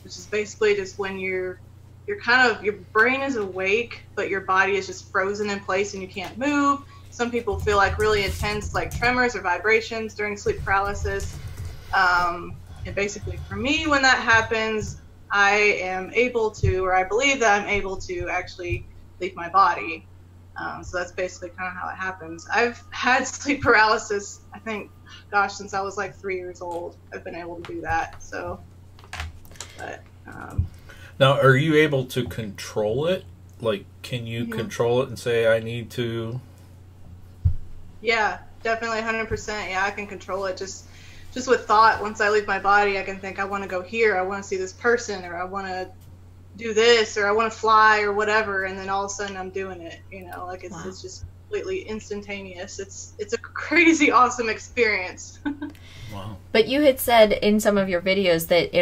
which is basically just when your brain is awake, but your body is just frozen in place and you can't move. Some people feel like really intense, like tremors or vibrations during sleep paralysis. And basically, for me, when that happens, I am able to, or I believe that I'm able to actually leave my body. So that's basically kind of how it happens. I've had sleep paralysis, I think, gosh, since I was like 3 years old. I've been able to do that. So, but now, are you able to control it? Like, can you control it and say, I need to? Yeah, definitely 100%. Yeah, I can control it. Just with thought, once I leave my body, I can think, I want to go here, I want to see this person, or I want to do this, or I want to fly, or whatever, and then all of a sudden I'm doing it, you know, like it's just completely instantaneous. It's a crazy awesome experience. Wow. But you had said in some of your videos that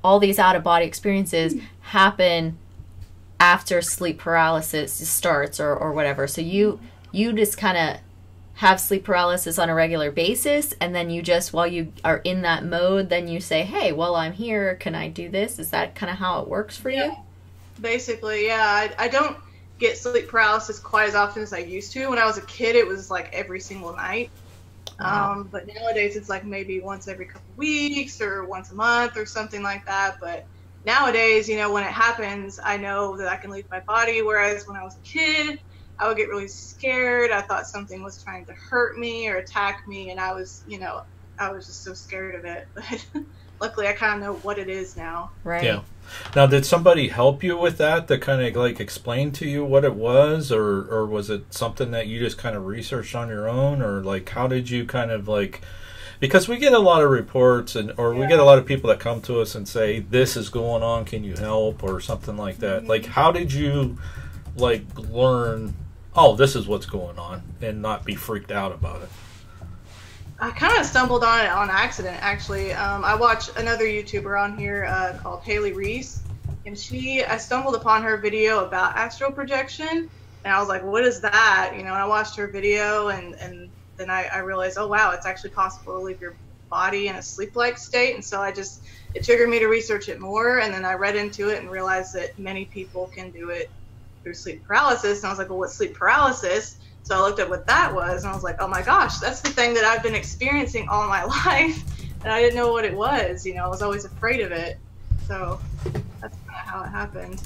all these out-of-body experiences happen after sleep paralysis starts or whatever, so you just kind of have sleep paralysis on a regular basis, and then you just, while you are in that mode, then you say, hey, while I'm here, can I do this? Is that kind of how it works for you? Basically, yeah. I don't get sleep paralysis quite as often as I used to. When I was a kid, it was like every single night. Wow. But nowadays it's like maybe once every couple weeks or once a month or something like that. But nowadays, you know, when it happens, I know that I can leave my body, whereas when I was a kid, I would get really scared. I thought something was trying to hurt me or attack me, and I was just so scared of it. But luckily, I kind of know what it is now. Right. Yeah. Now, did somebody help you with that to kind of like explain to you what it was, or was it something that you just kind of researched on your own, or like how did you kind of like? Because we get a lot of reports, we get a lot of people that come to us and say, "This is going on. Can you help?" or something like that. Like, how did you like learn? Oh, this is what's going on, and not be freaked out about it? I kind of stumbled on it on accident, actually. I watch another YouTuber on here called Haley Reese, and I stumbled upon her video about astral projection, And I was like, what is that? You know, and I watched her video, and then I realized, oh, wow, it's actually possible to leave your body in a sleep-like state. And so it triggered me to research it more. And then I read into it and realized that many people can do it through sleep paralysis. And I was like, well, what's sleep paralysis? So I looked at what that was, and I was like, oh my gosh, that's the thing that I've been experiencing all my life. And I didn't know what it was. You know, I was always afraid of it. So that's kind of how it happened.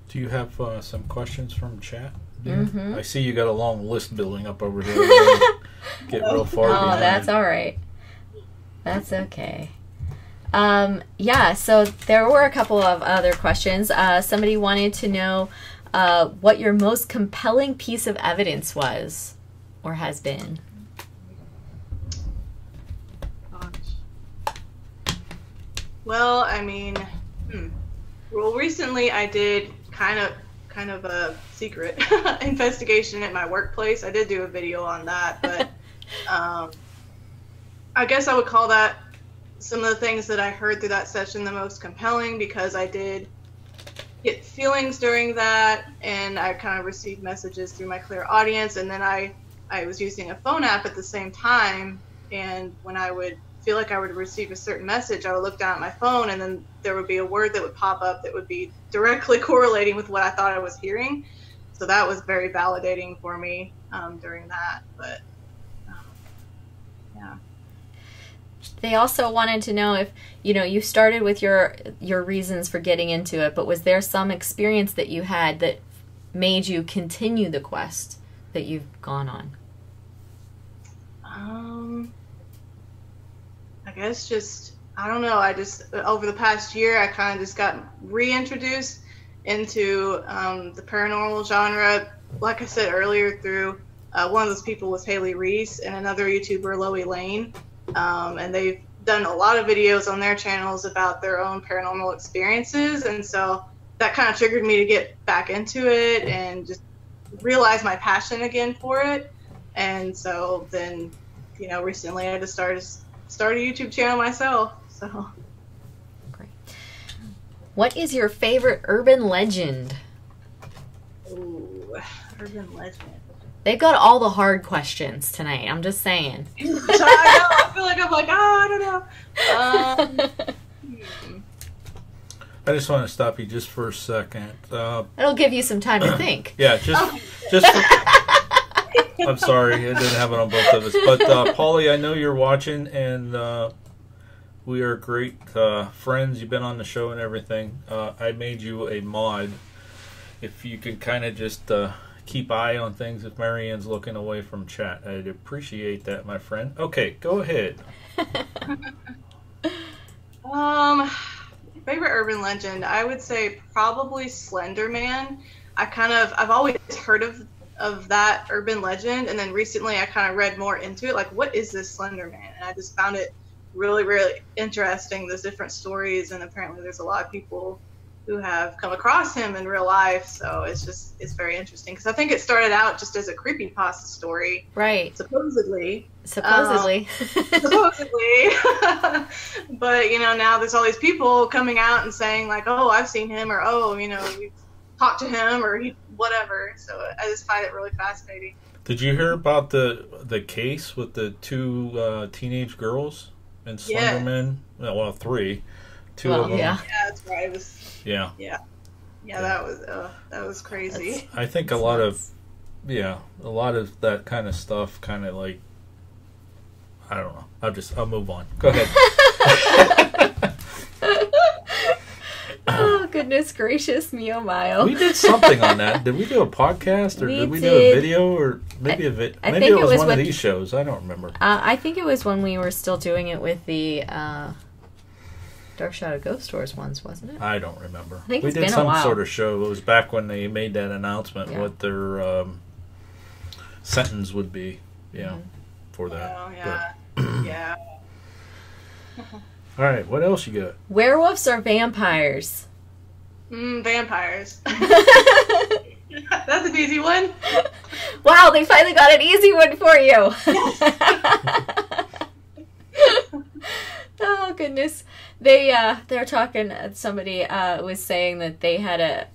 Do you have some questions from chat? Mm-hmm. I see you got a long list building up over there. Get real far behind. Oh, that's all right. That's okay. Yeah, so there were a couple of other questions. Somebody wanted to know what your most compelling piece of evidence was or has been. Well, I mean, well, recently I did kind of a secret investigation at my workplace. I did do a video on that, but I guess I would call that some of the things that I heard through that session the most compelling, because I did get feelings during that, and I kind of received messages through my clear audience, and then I was using a phone app at the same time, and when I would feel like I would receive a certain message, I would look down at my phone, and then there would be a word that would pop up that would be directly correlating with what I thought I was hearing. So that was very validating for me during that. But yeah. They also wanted to know if, you know, you started with your reasons for getting into it, but was there some experience that you had that made you continue the quest that you've gone on? I guess just, I don't know, I just, over the past year, I kind of just got reintroduced into the paranormal genre. Like I said earlier, through one of those people was Haley Reese and another YouTuber, Loie Lane. And they've done a lot of videos on their channels about their own paranormal experiences. And so that kind of triggered me to get back into it and just realize my passion again for it. And so then, you know, recently I just started a YouTube channel myself. So great. What is your favorite urban legend? Ooh, urban legend. They've got all the hard questions tonight. I'm just saying. I know. I feel like I'm like, I don't know. I just want to stop you just for a second. It'll give you some time to think. Yeah, just I'm sorry, I didn't have it on both of us. But Polly, I know you're watching, and we are great friends. You've been on the show and everything. I made you a mod. If you could kind of just keep eye on things if Marianne's looking away from chat, I'd appreciate that, my friend. Okay, go ahead. Favorite urban legend, I would say probably Slender Man. I've always heard of that urban legend, and then recently I kind of read more into it, like, what is this Slender Man? And I just found it really, really interesting. There's different stories, and apparently there's a lot of people who have come across him in real life, so it's very interesting, because I think it started out just as a creepypasta story, right? Supposedly. Supposedly. But, you know, now there's all these people coming out and saying, like, oh, I've seen him, or, oh, you know, we've talked to him, or whatever. So I just find it really fascinating. Did you hear about the case with the two teenage girls in Slenderman? Yeah. Well, three. Two of them. Yeah. Yeah, that's right. It was. Yeah. Yeah. Yeah, that was crazy. I think a lot of that kind of stuff kind of like, I don't know. I'll move on. Go ahead. Oh, goodness gracious me, oh my, oh. We did something on that. Did we do a podcast, or did we do a video, or maybe maybe it was one of these shows. I don't remember. I think it was when we were still doing it with the Dark Shadow Ghost Stories ones, wasn't it? I don't remember. I think we it's did been some a while. sort of show. It was back when they made that announcement what their sentence would be. Yeah, for that. Oh yeah, yeah. All right, what else you got? Werewolves or vampires? Vampires. That's an easy one. Wow, they finally got an easy one for you. Oh goodness, they're talking. Somebody was saying that they had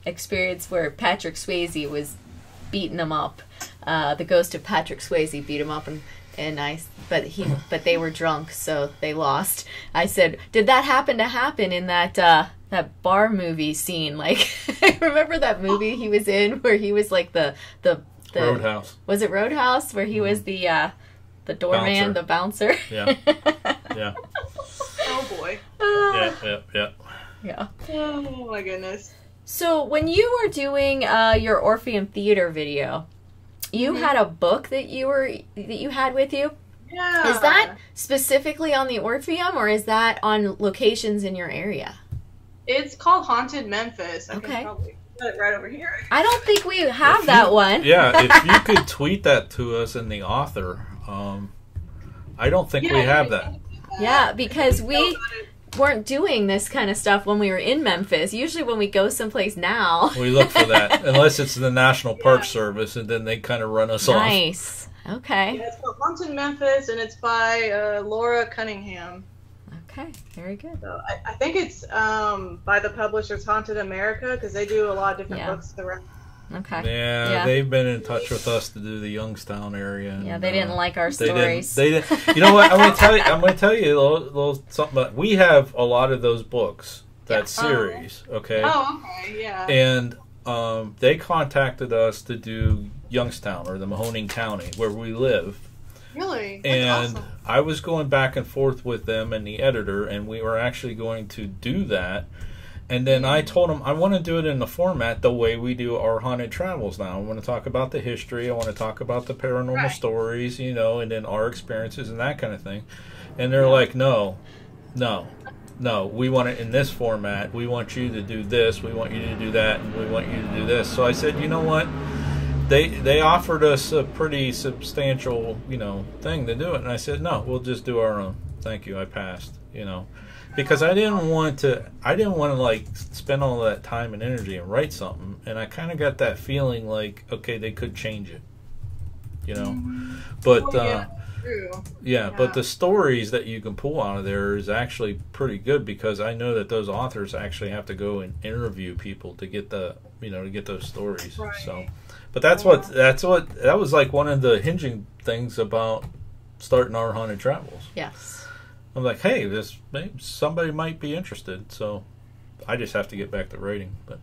a experience where Patrick Swayze was beating him up. The ghost of Patrick Swayze beat him up, but they were drunk, so they lost. I said, did that happen in that bar movie scene? Like, I remember that movie he was in where he was like the Roadhouse. Was it Roadhouse where he was the doorman, the bouncer? Yeah. Yeah. Oh boy. Yeah. Oh my goodness. So when you were doing your Orpheum Theater video, you had a book that you had with you? Yeah. Is that specifically on the Orpheum, or is that on locations in your area? It's called Haunted Memphis. I Okay. can probably put it right over here. I don't think we have that one. Yeah, if you could tweet that to us in the author. I don't think we have that. Yeah, because we weren't doing this kind of stuff when we were in Memphis. Usually when we go someplace now. We look for that, unless it's the National Park Service, and then they kind of run us off. Nice. Okay. Yeah, it's called Haunted Memphis, and it's by Laura Cunningham. Okay, very good. So I think it's by the publishers Haunted America, because they do a lot of different books around. Okay. Yeah, they've been in touch with us to do the Youngstown area. And, yeah, they didn't like our stories. They didn't. You know what? I'm going to tell you a little something about. We have a lot of those books. That series. Okay. Oh, okay. Yeah. And they contacted us to do Youngstown, or the Mahoning County, where we live. Really? That's And awesome. I was going back and forth with them and the editor, and we were actually going to do that. And then I told them I want to do it in the format the way we do our haunted travels now. I want to talk about the history. I want to talk about the paranormal stories, and then our experiences and that kind of thing. And they're like, no, we want it in this format. We want you to do this. We want you to do that. And we want you to do this. So I said, you know what? They offered us a pretty substantial, thing to do it. And I said, no, we'll just do our own. Thank you. I passed, Because I didn't want to like spend all that time and energy and write something, and I kind of got that feeling like, okay, they could change it, But but the stories that you can pull out of there is actually pretty good, because I know that those authors actually have to go and interview people to get to get those stories. Right. So, but that was like one of the hinging things about starting our haunted travels. Yes. I'm like, hey, somebody might be interested, so I just have to get back to writing. But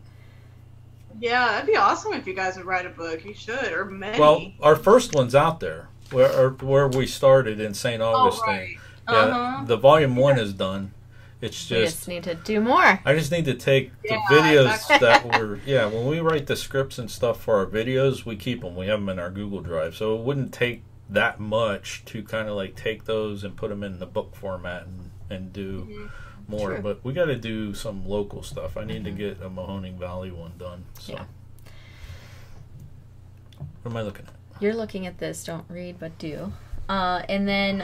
yeah, that'd be awesome if you guys would write a book. You should, or many. well, our first one's out there, where we started in St. Augustine. right. Yeah, the volume 1 is done. It's We just just need to do more. I just need to take the videos that were when we write the scripts and stuff for our videos, we keep them. We have them in our Google Drive, so it wouldn't take that much to kind of like take those and put them in the book format and do more. True. But we got to do some local stuff. I need to get a Mahoning Valley one done. So what am I looking at? You're looking at this. Don't read, but do. And then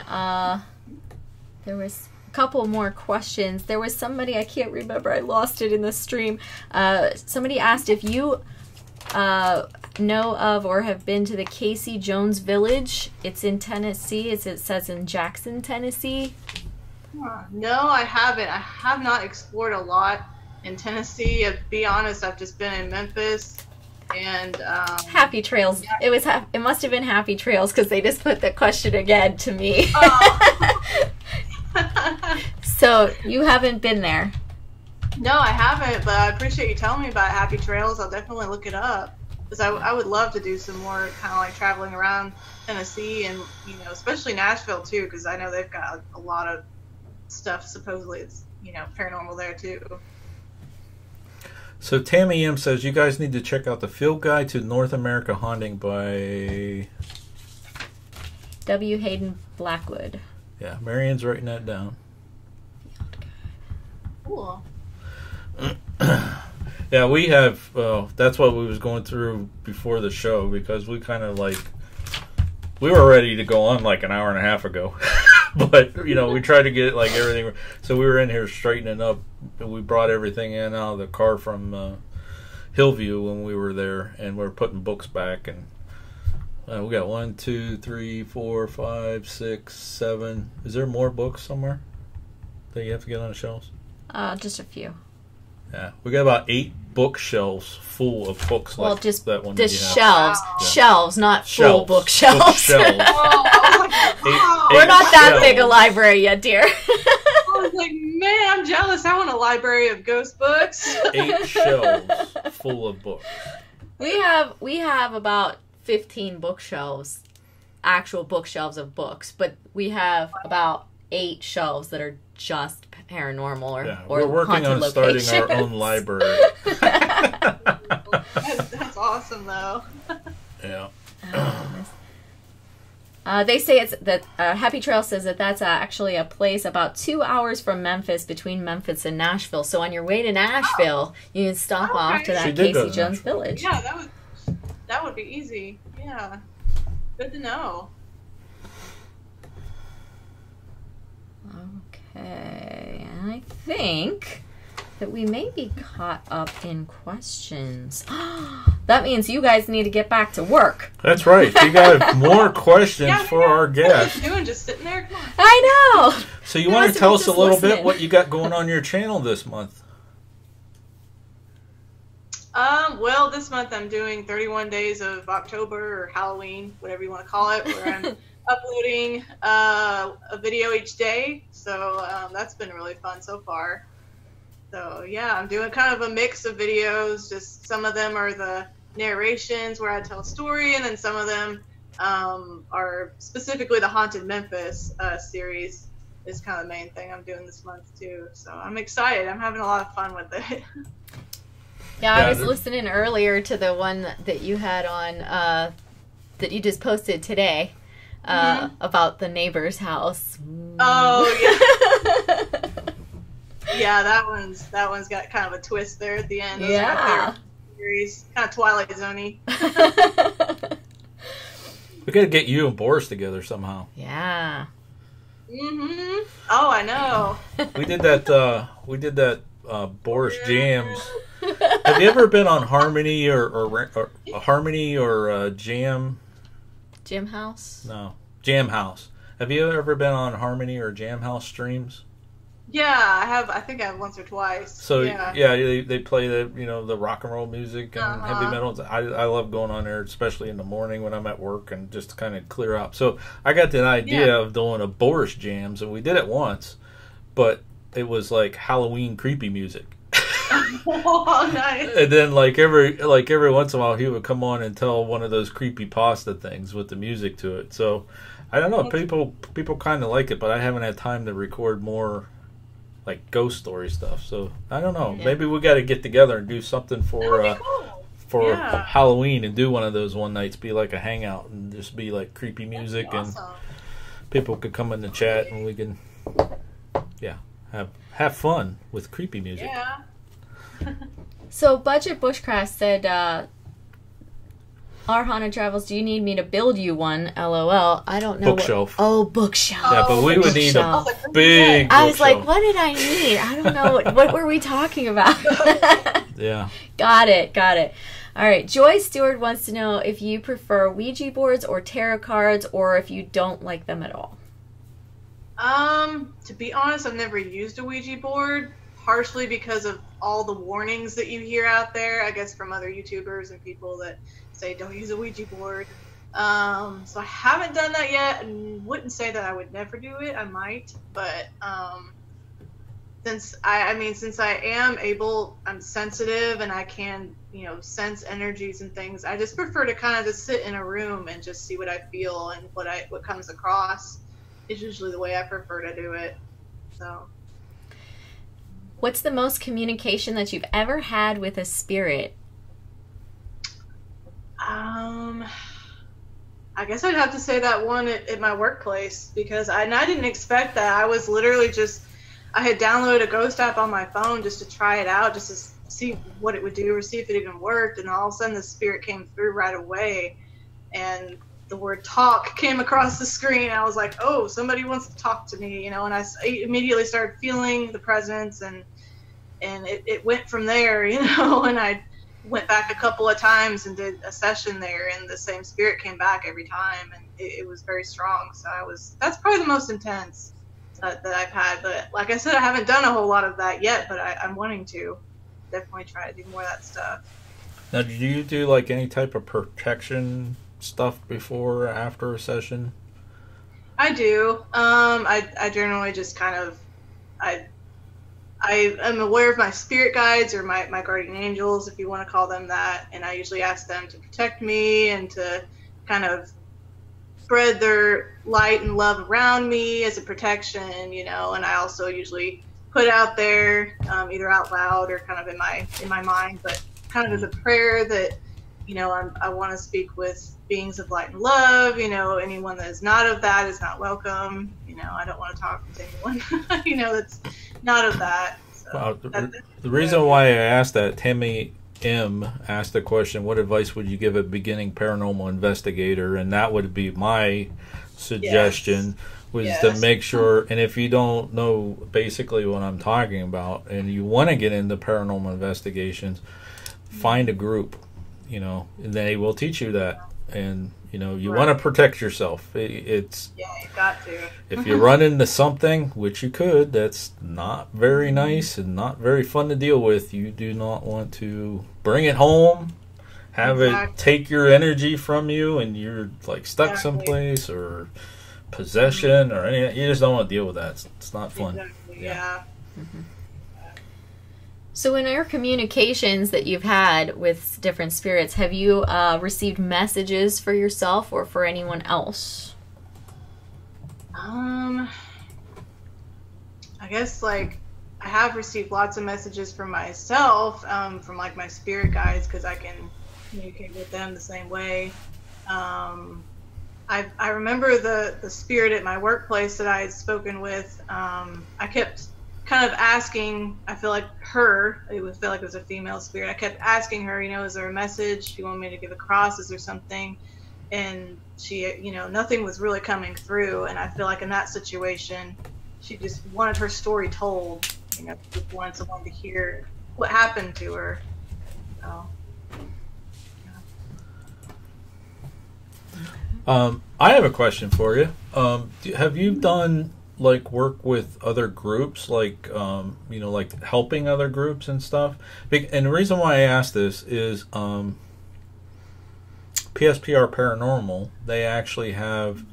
there was a couple more questions. There was somebody, I can't remember. I lost it in the stream. Somebody asked if you know of or have been to the Casey Jones Village. It's in Tennessee. It says in Jackson, Tennessee. No, I haven't. I have not explored a lot in Tennessee. To be honest, I've just been in Memphis and Happy Trails. It must have been Happy Trails, because they just put the question again to me. So you haven't been there. No, I haven't, but I appreciate you telling me about Happy Trails. I'll definitely look it up, because I would love to do some more kind of like traveling around Tennessee, and especially Nashville too, because I know they've got a lot of stuff. Supposedly it's paranormal there too. So Tammy M says you guys need to check out the Field Guide to North America Haunting by W. Hayden Blackwood. Yeah, Marianne's writing that down. Cool. Yeah, we have. That's what we was going through before the show, because we kind of we were ready to go on like an hour and a half ago, but we tried to get like everything. So we were in here straightening up, and we brought everything in out of the car from Hillview when we were there, and we were putting books back, and we got 1, 2, 3, 4, 5, 6, 7. Is there more books somewhere that you have to get on the shelves? Just a few. Yeah, we got about 8 bookshelves full of books. Well, like just that one. the that you have. shelves, Yeah. shelves, not full Shelves. bookshelves. Bookshelves. Oh, I was like, wow. We're not that shelves. big a library yet, dear. I was like, man, I'm jealous. I want a library of ghost books. 8 shelves full of books. We have about 15 bookshelves, actual bookshelves of books, but we have about 8 shelves that are just paranormal or We're working haunted on starting locations. our own library. That's awesome, though. Yeah. They say it's that Happy Trail says that that's actually a place about 2 hours from Memphis, between Memphis and Nashville. So on your way to Nashville, you can stop off to Okay. that She did go Casey to Jones Nashville. Village. Yeah, that would be easy. Yeah. Good to know. Okay, and I think that we may be caught up in questions. That means you guys need to get back to work. That's right. You got more questions Yeah, for our What are guest. you doing? Just sitting there? Come on. I know. So you You want must to tell have us a just little bit listened. what you got going on your channel this month? Well, this month I'm doing 31 days of October or Halloween, whatever you want to call it, where I'm uploading a video each day. So that's been really fun so far. So yeah, I'm doing kind of a mix of videos. Just some of them are the narrations where I tell a story, and then some of them are specifically the Haunted Memphis series is kind of the main thing I'm doing this month too. So I'm excited. I'm having a lot of fun with it. Yeah, Yeah, I was there- listening earlier to the one that you had on, that you just posted today, about the neighbor's house. Oh yeah. Yeah, that one's got kind of a twist there at the end. Those are my Yeah. favorite series. Kind of Twilight Zone-y. We got to get you and Boris together somehow. Yeah. Mm-hmm. Oh, I know. We did that. Boris Jams. Have you ever been on Harmony or Harmony or Jam? Jim House? No, Jam House. Have you ever been on Harmony or Jam House streams? Yeah, I have. I think I have once or twice. So yeah. they play the rock and roll music and heavy metal. I love going on there, especially in the morning when I'm at work and just to kind of clear up. So I got the idea of doing a Boris Jams, and we did it once, but it was like Halloween creepy music. Oh, nice. And then every once in a while he would come on and tell one of those creepy pasta things with the music to it. So I don't know, people kind of like it, but I haven't had time to record more like ghost story stuff. So I don't know. Yeah. Maybe we got to get together and do something for That'd be cool. for Yeah. Halloween and do one of those one nights, be like a hangout and just be like creepy music and Awesome. people could come in the chat and we can have fun with creepy music. Yeah. So Budget Bushcraft said, our Haunted Travels, do you need me to build you one? LOL. I don't know. Bookshelf. Bookshelf. Yeah, but we would need a Bookshelf. big I was like, bookshelf. what did I need? I don't know. What were we talking about? Yeah. Got it. All right. Joy Stewart wants to know if you prefer Ouija boards or tarot cards, or if you don't like them at all. To be honest, I've never used a Ouija board, partially because of all the warnings that you hear out there, I guess from other YouTubers and people that say don't use a Ouija board. So I haven't done that yet, and wouldn't say that I would never do it. I might, but since I am able, I'm sensitive and I can, sense energies and things. I just prefer to kind of just sit in a room and just see what I feel and what comes across. Is usually the way I prefer to do it. So. What's the most communication that you've ever had with a spirit? I guess I'd have to say that one at my workplace, because I didn't expect that. I was literally I had downloaded a ghost app on my phone just to try it out, just to see what it would do or see if it even worked. And all of a sudden the spirit came through right away, and the word talk came across the screen. I was like, oh, somebody wants to talk to me, and I immediately started feeling the presence, and it went from there, and I went back a couple of times and did a session there, and the same spirit came back every time, and it was very strong. So that's probably the most intense that I've had. But like I said, I haven't done a whole lot of that yet, but I'm wanting to. definitely try to do more of that stuff. Now, do you do like any type of protection stuff before or after a session? I do. I generally just kind of, I am aware of my spirit guides or my guardian angels, if you want to call them that, and I usually ask them to protect me and to kind of spread their light and love around me as a protection, you know. And I also usually put out there, either out loud or kind of in my mind, but kind of as a prayer that, you know, I want to speak with beings of light and love. You know, anyone that is not of that is not welcome. You know, I don't want to talk to anyone, you know, that's not of that. So the reason why I asked that, Tammy M asked the question, what advice would you give a beginning paranormal investigator? And that would be my suggestion, was to make sure, and if you don't know basically what I'm talking about and you want to get into paranormal investigations, find a group, you know, and they will teach you that. And, you know, you want to protect yourself. It's you got to. If you run into something, which you could, that's not very nice and not very fun to deal with, you do not want to bring it home, have it take your energy from you, and you're like stuck someplace, or possession or anything. You just don't want to deal with that. It's not fun. Exactly. Yeah. Mm-hmm. So in your communications that you've had with different spirits, have you received messages for yourself or for anyone else? I guess like I have received lots of messages from myself, from like my spirit guides, because I can communicate with them the same way. I remember the spirit at my workplace that I had spoken with. I kept kind of asking, I feel like it would feel like it was a female spirit. I kept asking her, you know, is there a message you want me to give across? Is there something? And she, you know, nothing was really coming through. And I feel like in that situation, she just wanted her story told, you know, just wanted someone to hear what happened to her. So, yeah. I have a question for you. Have you done like work with other groups, like you know, like helping other groups and stuff? And the reason why I ask this is PSPR Paranormal, they actually have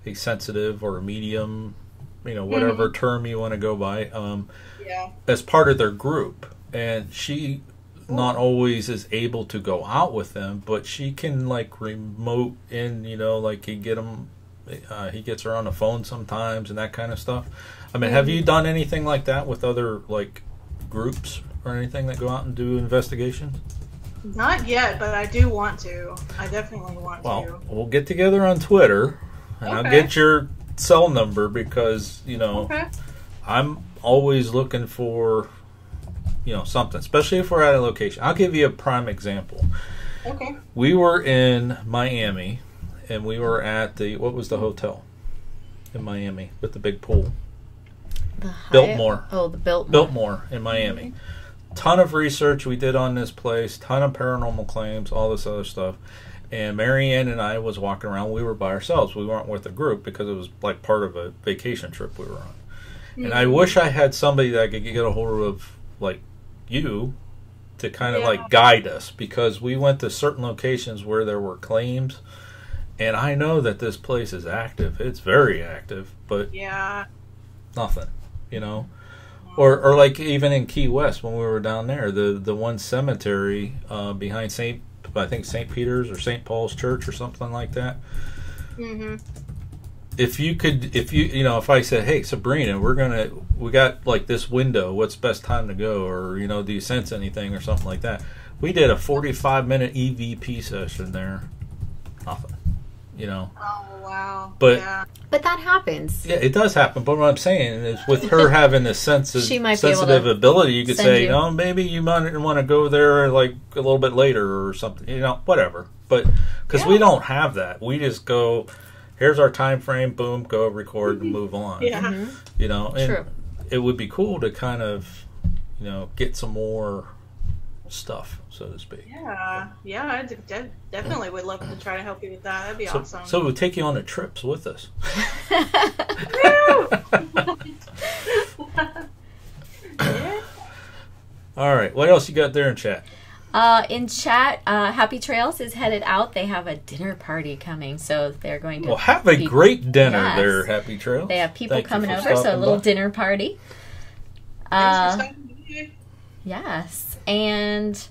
a sensitive or a medium, you know, whatever term you want to go by, as part of their group. And she not always is able to go out with them, but she can like remote in, you know, like he gets her on the phone sometimes and that kind of stuff. I mean, have you done anything like that with other like groups or anything that go out and do investigations? Not yet, but I do want to. I definitely want to. Well, we'll get together on Twitter, and I'll get your cell number, because, you know, I'm always looking for, you know, something, especially if we're at a location. I'll give you a prime example. Okay. We were in Miami, and we were at what was the hotel in Miami with the big pool? Biltmore. Oh, the Biltmore. Biltmore in Miami. Ton of research we did on this place, ton of paranormal claims, all this other stuff. And Marianne and I was walking around. We were by ourselves. We weren't with a group because it was like part of a vacation trip we were on. And I wish I had somebody that I could get a hold of, like you, to kind of like guide us, because we went to certain locations where there were claims. And I know that this place is active. It's very active, but nothing, you know. Or like even in Key West when we were down there, the one cemetery behind St. Peter's or St. Paul's Church or something like that. Mm-hmm. If I said, hey, Sabrina, we got like this window, what's best time to go? Or, you know, do you sense anything or something like that? We did a 45-minute EVP session there. Nothing. You know. Oh, wow. But that happens. Yeah, it does happen. But what I'm saying is, with her having this sensitive ability, you could say, no, maybe you might want to go there like a little bit later or something. You know, whatever. But because we don't have that, we just go, here's our time frame, boom, go record and move on. You know, and it would be cool to kind of, you know, get some more stuff, so to speak. I definitely would love to try to help you with that. That'd be awesome. So we'll take you on the trips with us. All right. What else you got there in chat? In chat, Happy Trails is headed out. They have a dinner party coming, so they're going to. Well, have a great dinner there, Happy Trails. They have people Thank coming you for over, so a stopping little by. dinner party. Thanks for stopping by. Yes, and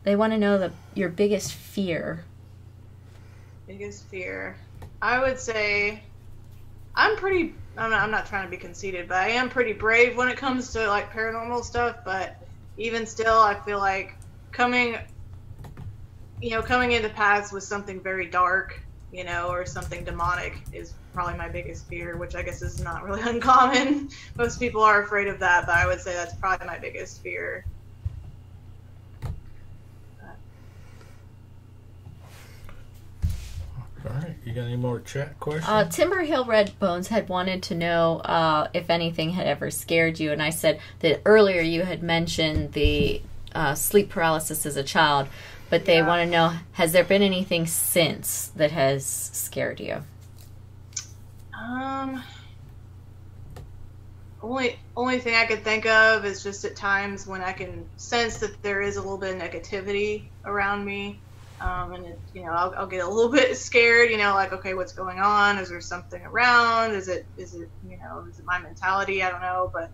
they want to know your biggest fear. Biggest fear. I would say I'm not trying to be conceited, but I am pretty brave when it comes to like paranormal stuff, but even still I feel like coming into paths with something very dark, or something demonic is probably my biggest fear, which I guess is not really uncommon. Most people are afraid of that, but I would say that's probably my biggest fear. All right. You got any more chat questions? Timber Hill Red Bones had wanted to know if anything had ever scared you, and I said that earlier you had mentioned the sleep paralysis as a child, but they want to know, has there been anything since that has scared you? Only thing I could think of is just at times when I can sense that there is a little bit of negativity around me. And I'll get a little bit scared, like, okay, what's going on? Is there something around? Is it my mentality? I don't know. But,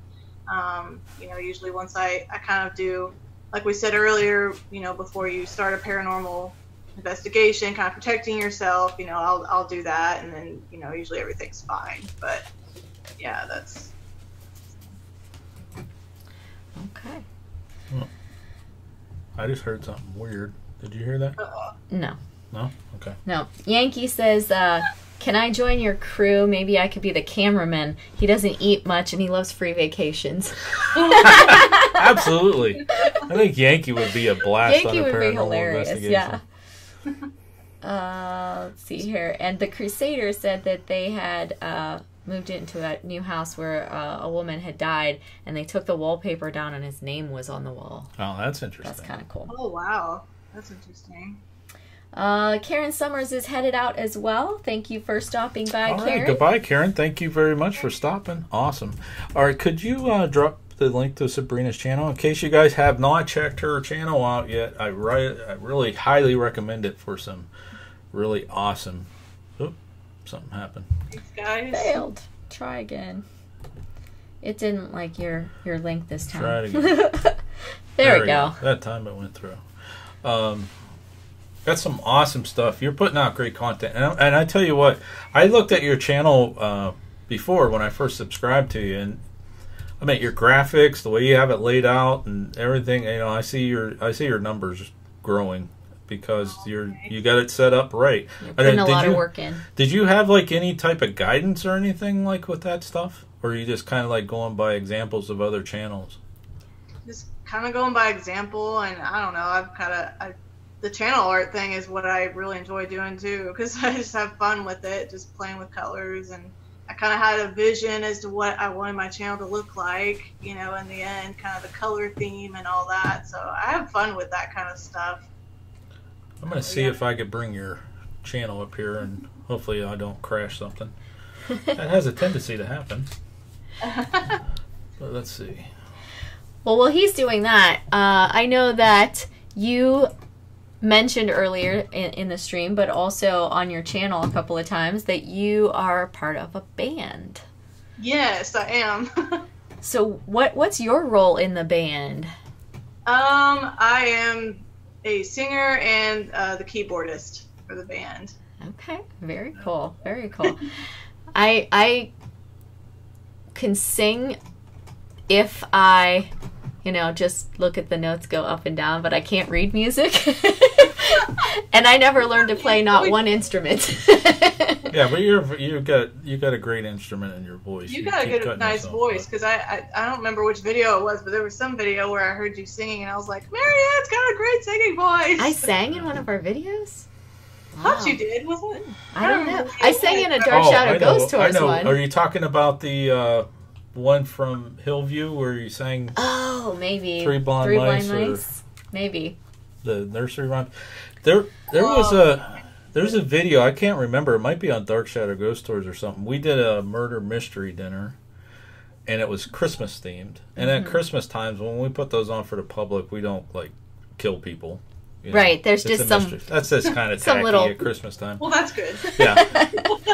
usually once I kind of do, like we said earlier, before you start a paranormal investigation, kind of protecting yourself, I'll do that. And then, usually everything's fine. But yeah, that's. Okay. Well, I just heard something weird. Did you hear that? No. No? Okay. No. Yankee says, can I join your crew? Maybe I could be the cameraman. He doesn't eat much and he loves free vacations. Absolutely. I think Yankee would be a blast on a paranormal investigation. Yeah. Let's see here. And the Crusaders said that they had moved into a new house where a woman had died, and they took the wallpaper down and his name was on the wall. Oh, that's interesting. That's kind of cool. Oh, wow. That's interesting. Karen Summers is headed out as well. Thank you for stopping by, All Karen. right, goodbye, Karen. Thank you very much for stopping. Awesome. All right, could you drop the link to Sabrina's channel in case you guys have not checked her channel out yet? I really highly recommend it for some really awesome. Oop, something happened. Thanks, guys. Failed. Try again. It didn't like your link this time. Try it again. there we go. That time it went through. That's some awesome stuff. You're putting out great content. And I tell you what, I looked at your channel before when I first subscribed to you, and I mean your graphics, the way you have it laid out and everything, I see your numbers growing because you got it set up right. You're putting a lot of work in. Did you have like any type of guidance or anything like with that stuff? Or are you just kind of like going by examples of other channels? Just kind of going by example, and I don't know, the channel art thing is what I really enjoy doing too, because I just have fun with it, just playing with colors, and I kind of had a vision as to what I wanted my channel to look like, in the end, kind of the color theme and all that, so I have fun with that kind of stuff. I'm going to see if I could bring your channel up here, and hopefully I don't crash something. That has a tendency to happen. But let's see. Well, while he's doing that, I know that you mentioned earlier in the stream, but also on your channel a couple of times, that you are part of a band. Yes, I am. So what's your role in the band? I am a singer and the keyboardist for the band. Okay, very cool. Very cool. I can sing if I just look at the notes go up and down, but I can't read music. And I never learned to play not one instrument. Yeah, but you got a great instrument in your voice. You got a good, nice voice, because I don't remember which video it was, but there was some video where I heard you singing, and I was like, Mariette's got a great singing voice. I sang in one of our videos? Wow. Thought you did, wasn't it? I don't know. I sang in a Dark Shadow Ghost Tours one. Are you talking about the one from Hillview where you sang? Oh, maybe Three Blind Mice. Maybe the nursery rhyme. There's a video, I can't remember, it might be on Dark Shadow Ghost Tours or something. We did a murder mystery dinner, and it was Christmas themed. And at Christmas times, when we put those on for the public, we don't like kill people. You know, right, there's it's just a some... mystery. That's just kind of some tacky little... at Christmas time. Well, that's good. Yeah.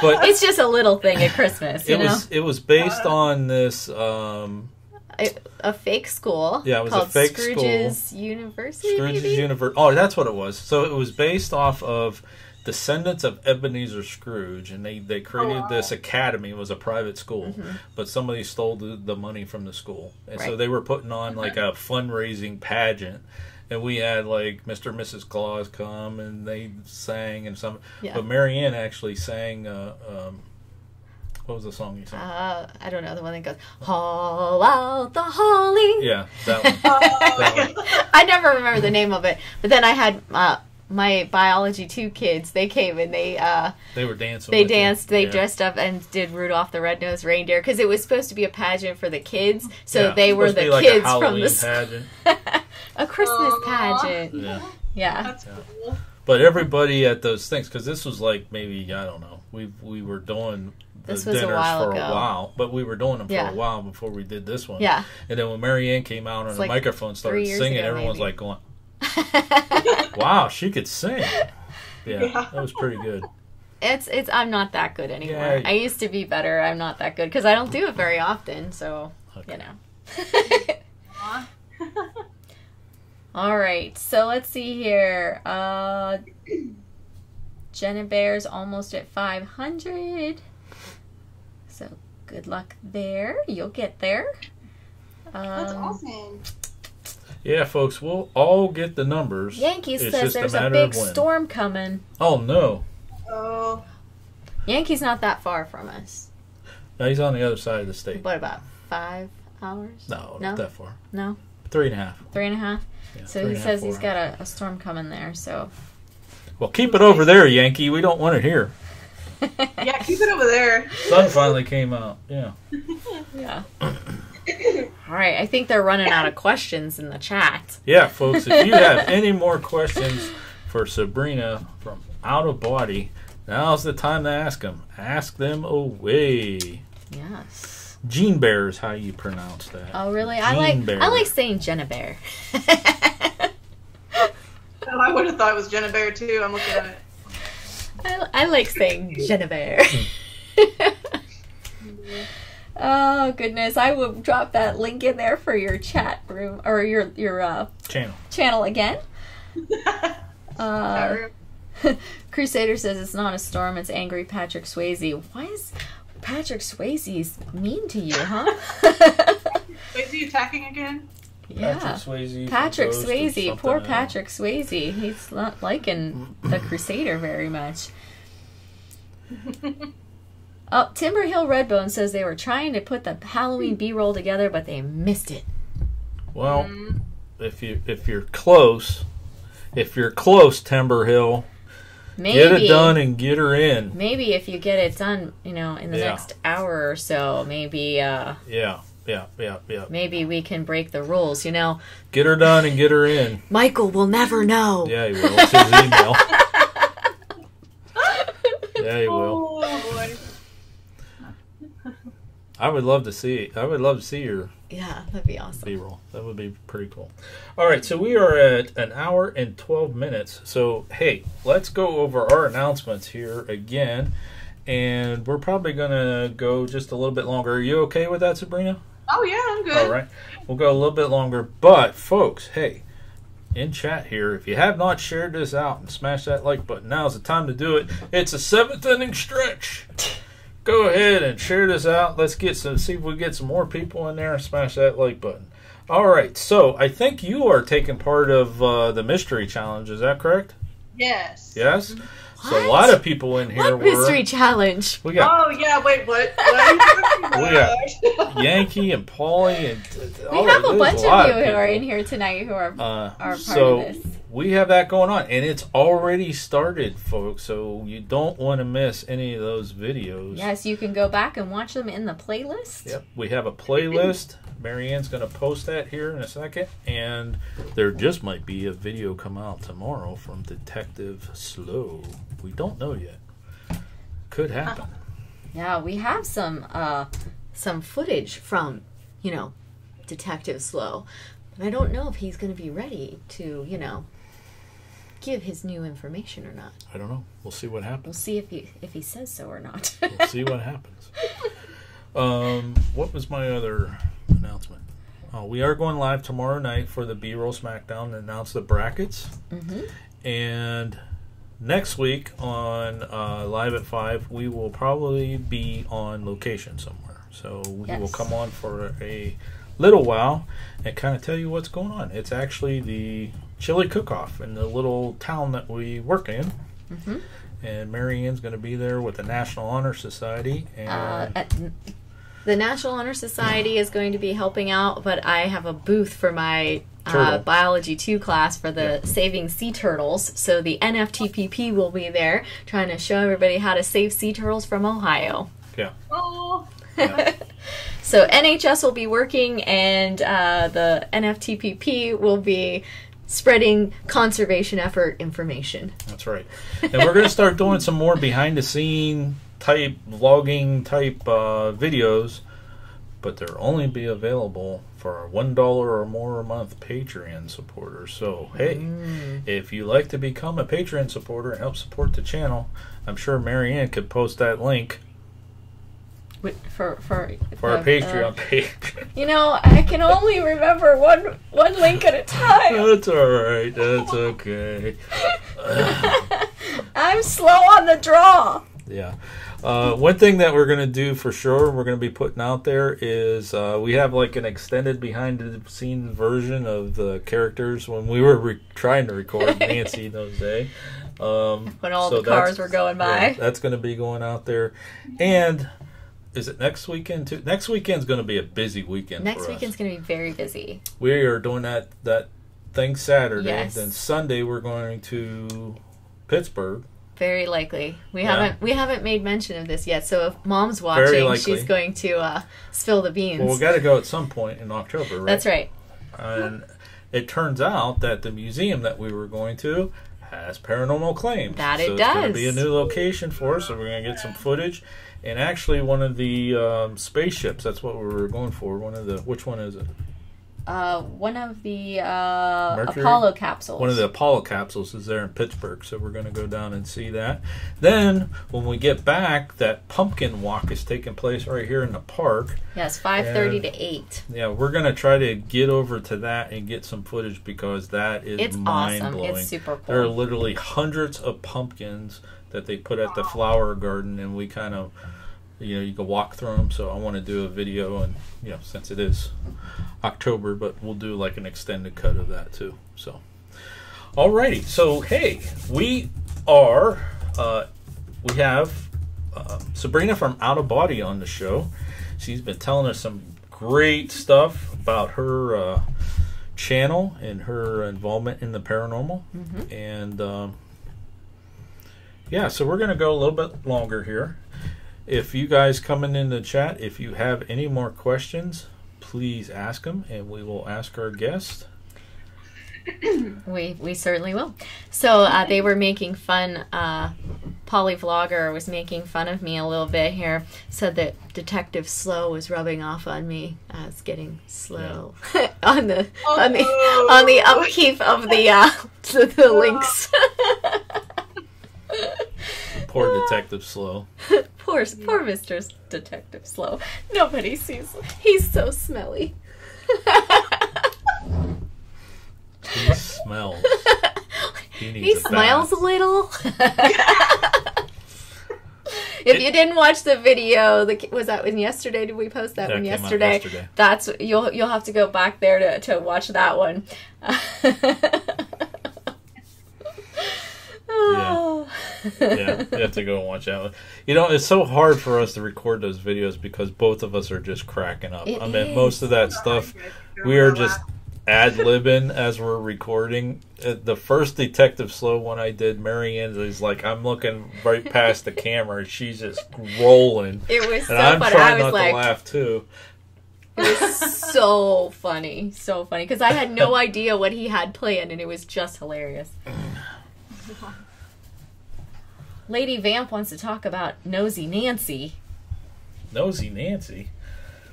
But it's just a little thing at Christmas, you know? It was based on this... a fake school. Yeah, it was called a fake Scrooge's school. University. Scrooge's maybe? University. Oh, that's what it was. So it was based off of descendants of Ebenezer Scrooge, and they created this academy. It was a private school, but somebody stole the money from the school, and so they were putting on like a fundraising pageant. And we had like Mr. and Mrs. Claus come, and they sang and some. Yeah. But Mary Ann actually sang. What was the song you sang? I don't know, the one that goes, "Haul out the holly." Yeah, that one. That one. I never remember the name of it. But then I had my biology 2 kids. They came and they were dancing. They danced. They dressed up and did Rudolph the Red-Nosed Reindeer because it was supposed to be a pageant for the kids. So they were the like kids a from the pageant. a Christmas pageant. Yeah. That's cool. But everybody at those things, because this was like maybe, I don't know, we were doing the This was a dinners while for ago. a while, but we were doing them for Yeah. a while before we did this one. Yeah. And then when Mary Ann came out on the like microphone, 3 started years singing, ago, everyone's maybe. like going, wow, she could sing. Yeah, that was pretty good. It's I'm not that good anymore. Yeah. I used to be better. I'm not that good because I don't do it very often. So, you know. All right. So let's see here. Jenna Bear's almost at 500. So good luck there. You'll get there. That's awesome. Yeah, folks, we'll all get the numbers. Yankees It's says just there's a matter big of when. storm coming. Oh, no. Oh. Yankees not that far from us. No, he's on the other side of the state. What about 5 hours? No, No? not that far. No? 3.5. 3.5? Yeah, So 3.5, he says he's 4. got a storm coming there, so... Well, keep it over there, Yankee. We don't want it here. Yeah, keep it over there. Sun finally came out. Yeah. Yeah. All right, I think they're running out of questions in the chat. Yeah, folks, if you have any more questions for Sabrina from Out of Body, now's the time to ask them. Ask them away. Yes. Gene Bear is how you pronounce that. Oh, really? Gene Bear. I like saying Jenna Bear. Oh, I would have thought it was Jenna Bear too. I'm looking at it. I like saying Jenna Bear. Oh, goodness. I will drop that link in there for your chat room, or your channel again. Crusader says it's not a storm, it's angry Patrick Swayze. Why is Patrick Swayze mean to you, huh? Is he attacking again? Yeah. Patrick Swayze. Poor Patrick Swayze. He's not liking the Crusader very much. Oh, Timber Hill Redbone says they were trying to put the Halloween B-roll together, but they missed it. Well, if you're close, Timber Hill, Maybe, get it done and get her in. Maybe if you get it done, in the next hour or so, maybe. Yeah. Maybe we can break the rules. Get her done and get her in. Michael will never know. Yeah, he will. It's his email. Yeah, he will. Oh boy. I would love to see your Yeah, that'd be awesome. B-roll. That would be pretty cool. All right, so we are at an hour and 12 minutes. So, hey, let's go over our announcements here again. And we're probably going to go just a little bit longer. Are you okay with that, Sabrina? Oh yeah, I'm good. All right. We'll go a little bit longer. But, folks, hey, in chat here, if you have not shared this out and smash that like button, now's the time to do it. It's a 7th inning stretch. Go ahead and share this out. Let's see if we get some more people in there and smash that like button. All right. So I think you are taking part of the mystery challenge. Is that correct? Yes. Yes. What? So a lot of people in here What mystery challenge? We got Oh yeah. Wait. What? What we got Yankee and Paulie and We have a bunch of you who are in here tonight who are part of this. We have that going on, and it's already started, folks, so you don't want to miss any of those videos. Yes, you can go back and watch them in the playlist. Yep, we have a playlist. Marianne's going to post that here in a second, and there just might be a video come out tomorrow from Detective Slow. We don't know yet. Could happen. Yeah, we have some some footage from, you know, Detective Slow. But I don't know if he's going to be ready to, you know, give his new information or not. I don't know. We'll see what happens. We'll see if he says so or not. We'll see what happens. What was my other announcement? Oh, we are going live tomorrow night for the B-Roll SmackDown to announce the brackets. And next week on Live at 5, we will probably be on location somewhere. So we will come on for a little while and kind of tell you what's going on. It's actually the chili cook-off in the little town that we work in. And Mary Ann's going to be there with the National Honor Society. And the National Honor Society is going to be helping out, but I have a booth for my Biology 2 class for the Saving Sea Turtles. So the NFTPP will be there trying to show everybody how to save sea turtles from Ohio. Yeah. Oh. So NHS will be working, and the NFTPP will be spreading conservation effort information. That's right. And we're going to start doing some more behind-the-scene type, vlogging type videos, but they'll only be available for our $1 or more a month Patreon supporters. So, hey, if you like to become a Patreon supporter and help support the channel, I'm sure Mary Ann could post that link. For our Patreon page. You know, I can only remember one link at a time. That's alright. That's okay. I'm slow on the draw. Yeah. One thing that we're going to do for sure, we're going to be putting out there is we have like an extended behind-the-scenes version of the characters when we were trying to record Nancy those days. When all the cars were going by. Yeah, that's going to be going out there. And is it next weekend too? Next weekend's going to be a busy weekend for us. Next weekend's going to be very busy. We are doing that thing Saturday. Yes. Then Sunday we're going to Pittsburgh. Very likely. We haven't made mention of this yet. So if Mom's watching, she's going to spill the beans. Well, we got to go at some point in October, right? That's right. And it turns out that the museum that we were going to has paranormal claims. That it so does. It's going to be a new location for us, so we're going to get some footage. And actually, one of the spaceships, that's what we were going for. Which one is it? One of the Apollo capsules. One of the Apollo capsules is there in Pittsburgh, so we're going to go down and see that. Then, when we get back, that pumpkin walk is taking place right here in the park. Yes, 5:30 to 8. Yeah, we're going to try to get over to that and get some footage because that is mind-blowing. Awesome. It's super cool. There are literally hundreds of pumpkins that they put at the flower garden, and we kind of, you can walk through them. So I want to do a video, and since it is October, but we'll do like an extended cut of that too. So, alrighty. So hey, we have Sabrina from Out of Body on the show. She's been telling us some great stuff about her channel and her involvement in the paranormal, and so we're going to go a little bit longer here. If you guys coming in the chat, if you have any more questions, please ask them, and we will ask our guest. We certainly will. So they were making fun. Polyvlogger was making fun of me a little bit here. Said that Detective Slow was rubbing off on me as getting slow on the upkeep of the links. Poor Detective Slow. Poor Mr. Detective Slow. Nobody sees him. He's so smelly. He smells. He smiles a little. If you didn't watch the video, was that one yesterday? Did we post that one yesterday? That's you'll have to go back there to watch that one. Yeah, you have to go and watch that one. It's so hard for us to record those videos because both of us are just cracking up. Most of that stuff, we are just ad-libbing as we're recording. The first Detective Slow one I did, Mary Ann is like, I'm looking right past the camera, and she's just rolling. It was so funny. I'm trying not to laugh, too. It was so funny. So funny. Because I had no idea what he had planned, and it was just hilarious. Lady Vamp wants to talk about Nosy Nancy. Nosy Nancy?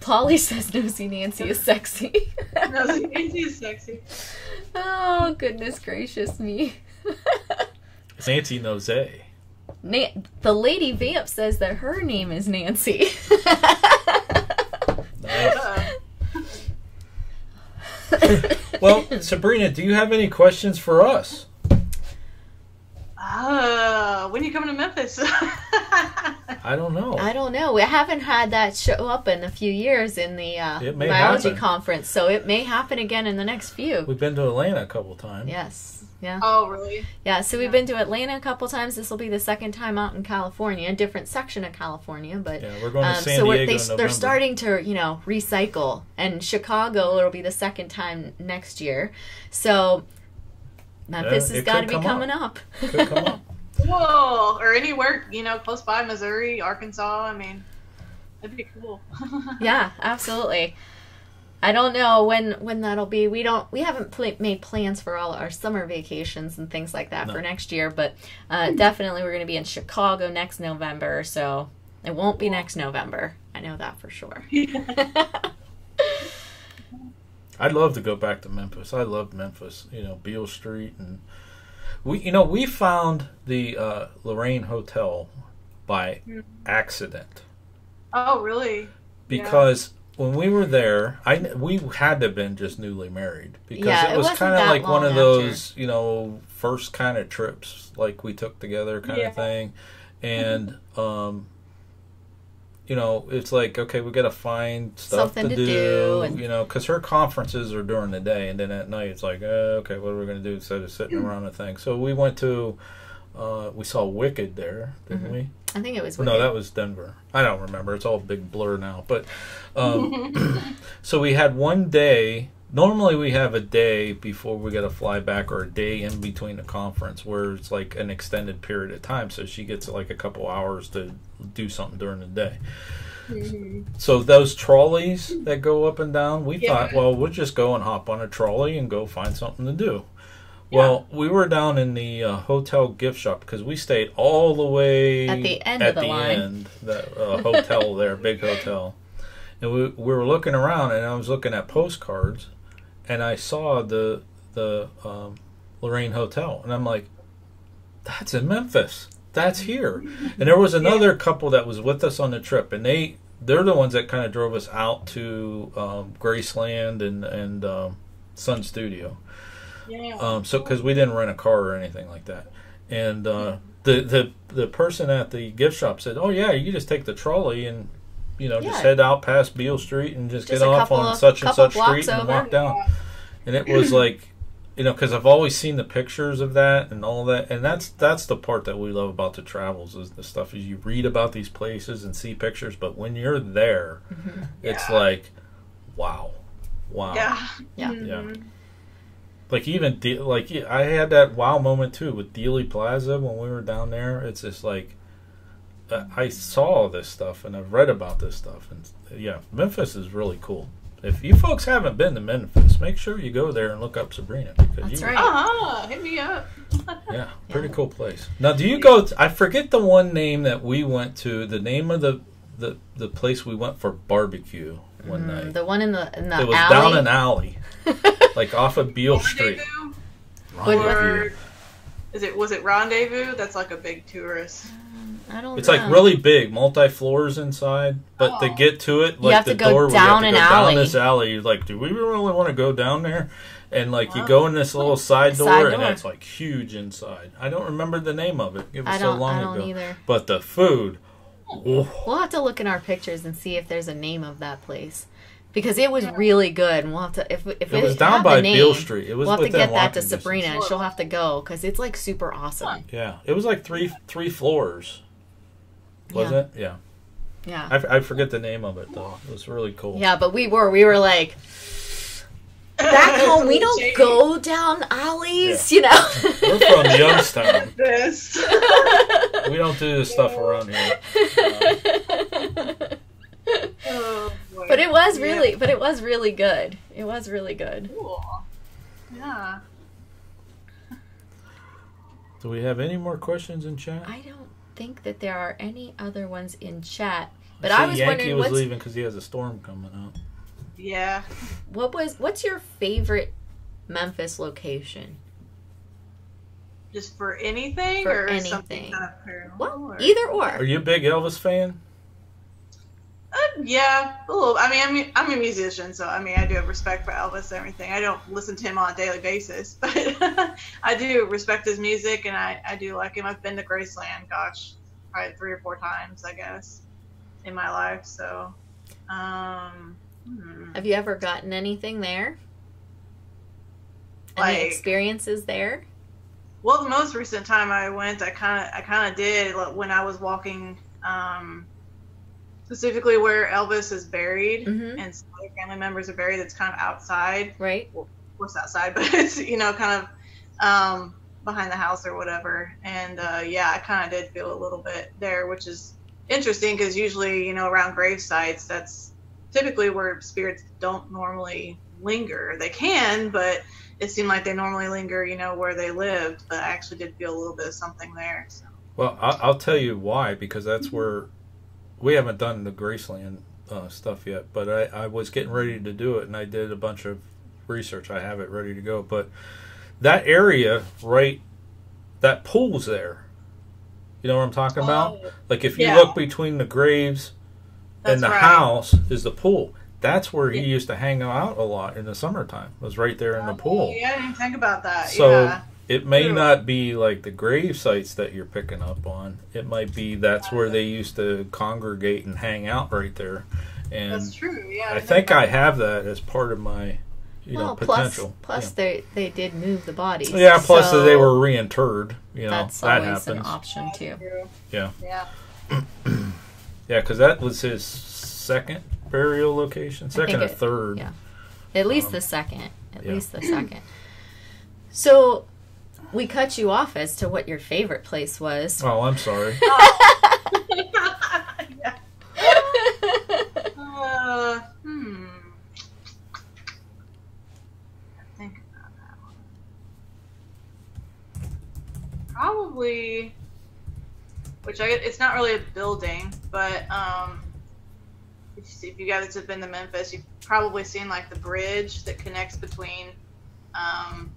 Polly says Nosy Nancy is sexy. Nosy Nancy is sexy. Oh, goodness gracious me. Nancy Nosey. The Lady Vamp says that her name is Nancy. Nice. Well, Sabrina, do you have any questions for us? When are you coming to Memphis? I don't know. I don't know. We haven't had that show up in a few years in the biology happen. conference, so it may happen again in the next few. We've been to Atlanta a couple times. Yes. Yeah. Oh, really? Yeah, so we've been to Atlanta a couple times. This will be the second time out in California, a different section of California. But yeah, we're going to San so Diego in November. they're starting to, recycle. And Chicago, it'll be the second time next year. So Memphis has got to be coming up. Could come up. Cool. Or anywhere, close by, Missouri, Arkansas. I mean, that'd be cool. Yeah, absolutely. I don't know when that'll be. We haven't made plans for all our summer vacations and things like that for next year, but definitely we're going to be in Chicago next November, so it won't be next November. I know that for sure. I'd love to go back to Memphis. I loved Memphis. Beale Street, and we found the Lorraine Hotel by accident. Oh, really? Because when we were there, we had to have been just newly married, because it was kind of like one of those, first kind of trips like we took together kind of thing. And, it's like, okay, we got to find stuff Something to do, because her conferences are during the day, and then at night it's like, okay, what are we going to do instead of sitting around a thing? So we went to, we saw Wicked there, didn't we? I think it was Wicked. No, that was Denver. I don't remember. It's all a big blur now. But so we had one day. Normally we have a day before we got to fly back, or a day in between the conference, where it's like an extended period of time. So she gets like a couple hours to do something during the day. So those trolleys that go up and down, we thought, well, we'll just go and hop on a trolley and go find something to do. Well, we were down in the hotel gift shop, because we stayed all the way at the end of the line. The hotel there, big hotel. And we were looking around, and I was looking at postcards, and I saw the Lorraine Hotel, and I'm like, that's in Memphis. That's here. And there was another couple that was with us on the trip, and they're the ones that kind of drove us out to Graceland and Sun Studio. Yeah. So because we didn't rent a car or anything like that, and the person at the gift shop said, "Oh yeah, you just take the trolley and just head out past Beale Street and just get off on such and such street and walk down." And it was like, because I've always seen the pictures of that and all that, and that's the part that we love about the travels, is the stuff is you read about these places and see pictures, but when you're there, it's like, wow. Yeah. Like even I had that wow moment too with Dealey Plaza when we were down there. It's just like I saw this stuff and I've read about this stuff, and Memphis is really cool. If you folks haven't been to Memphis, make sure you go there and look up Sabrina, because That's right. Hit me up. Pretty cool place. Now, do you go? I forget the one name that we went to. The name of the place we went for barbecue one night. The one in the it was alley? down an alley. Like off of Beale Street. Rendezvous? Was it Rendezvous? That's like a big tourist. I don't know. It's like really big, multi-floors inside, but to get to it, like you have the to go door, down we have to an go alley. down this alley. You're like, do we really want to go down there? And like you go in this little side door, and it's like huge inside. I don't remember the name of it. It was so long ago. I don't either. But the food. We'll have to look in our pictures and see if there's a name of that place, because it was really good. And we'll have to if it was down by Beale Street. It was. We'll have to get that to distance. Sabrina, and she'll have to go, because it's like super awesome. Yeah, it was like three floors. Wasn't it? Yeah. Yeah. I forget the name of it though. It was really cool. Yeah, but we were like, back home we don't go down alleys, We're from Youngstown. This. We don't do this stuff around here. Oh, boy. But it was really good. It was really good. Cool. Yeah. Do we have any more questions in chat? I don't think that there are any other ones in chat. But I was Yankee wondering, was leaving because he has a storm coming up. Yeah. what's your favorite Memphis location? Just for anything, For or something anything. kind of paranormal? Well, or- either Are or. you a big Elvis fan? Yeah, a little. I mean, I'm a musician, so I mean, I do have respect for Elvis and everything. I don't listen to him on a daily basis, but I do respect his music, and I do like him. I've been to Graceland, gosh, probably 3 or 4 times, I guess, in my life. So, Have you ever gotten anything there? Any Like- experiences there? well, the most recent time I went, I kind of did when I was walking. Specifically where Elvis is buried Mhm. and some other family members are buried. It's kind of outside. Right? Well, of course outside, but it's kind of behind the house or whatever. And yeah, I kind of did feel a little bit there, which is interesting because usually around grave sites, that's typically where spirits don't normally linger. They can, but it seemed like they normally linger, where they lived. But I actually did feel a little bit of something there. So. Well, I'll tell you why, because that's where we haven't done the Graceland stuff yet, but I was getting ready to do it, and I did a bunch of research. I have it ready to go. But that area, right, that pool's there. You know what I'm talking about? Like if you yeah. look between the graves and the That's right. house is the pool. That's where he used to hang out a lot in the summertime. Was right there in the pool. Yeah, I didn't think about that. So yeah. it may True. not be like the grave sites that you're picking up on. It might be that's where they used to congregate and hang out right there. And That's true. Yeah. I think I have that as part of my, Well, potential. plus they did move the bodies. Yeah, plus so they were reinterred. that's that always an happens. option too. Yeah, Yeah. yeah, because that was his second burial location, second or think third. yeah. At least the second. At yeah. least the second. So we cut you off as to what your favorite place was. Oh, I'm sorry. Yeah. Think about that one. Probably, it's not really a building, but if you guys have been to Memphis, you've probably seen like the bridge that connects between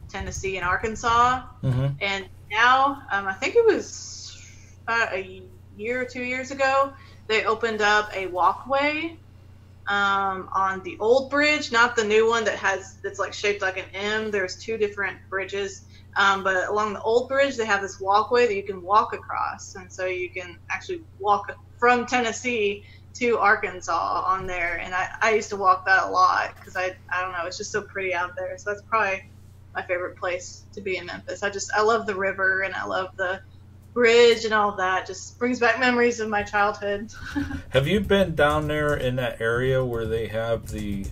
Tennessee and Arkansas. Mm-hmm. And now, I think it was about a year or 2 years ago, they opened up a walkway on the old bridge, not the new one that's like shaped like an M. There's 2 different bridges, but along the old bridge, they have this walkway that you can walk across, and so you can actually walk from Tennessee to Arkansas on there. And I used to walk that a lot because I don't know, it's just so pretty out there. So that's probably my favorite place to be in Memphis. I love the river, and I love the bridge and all that. Just brings back memories of my childhood. Have you been down there in that area where they have the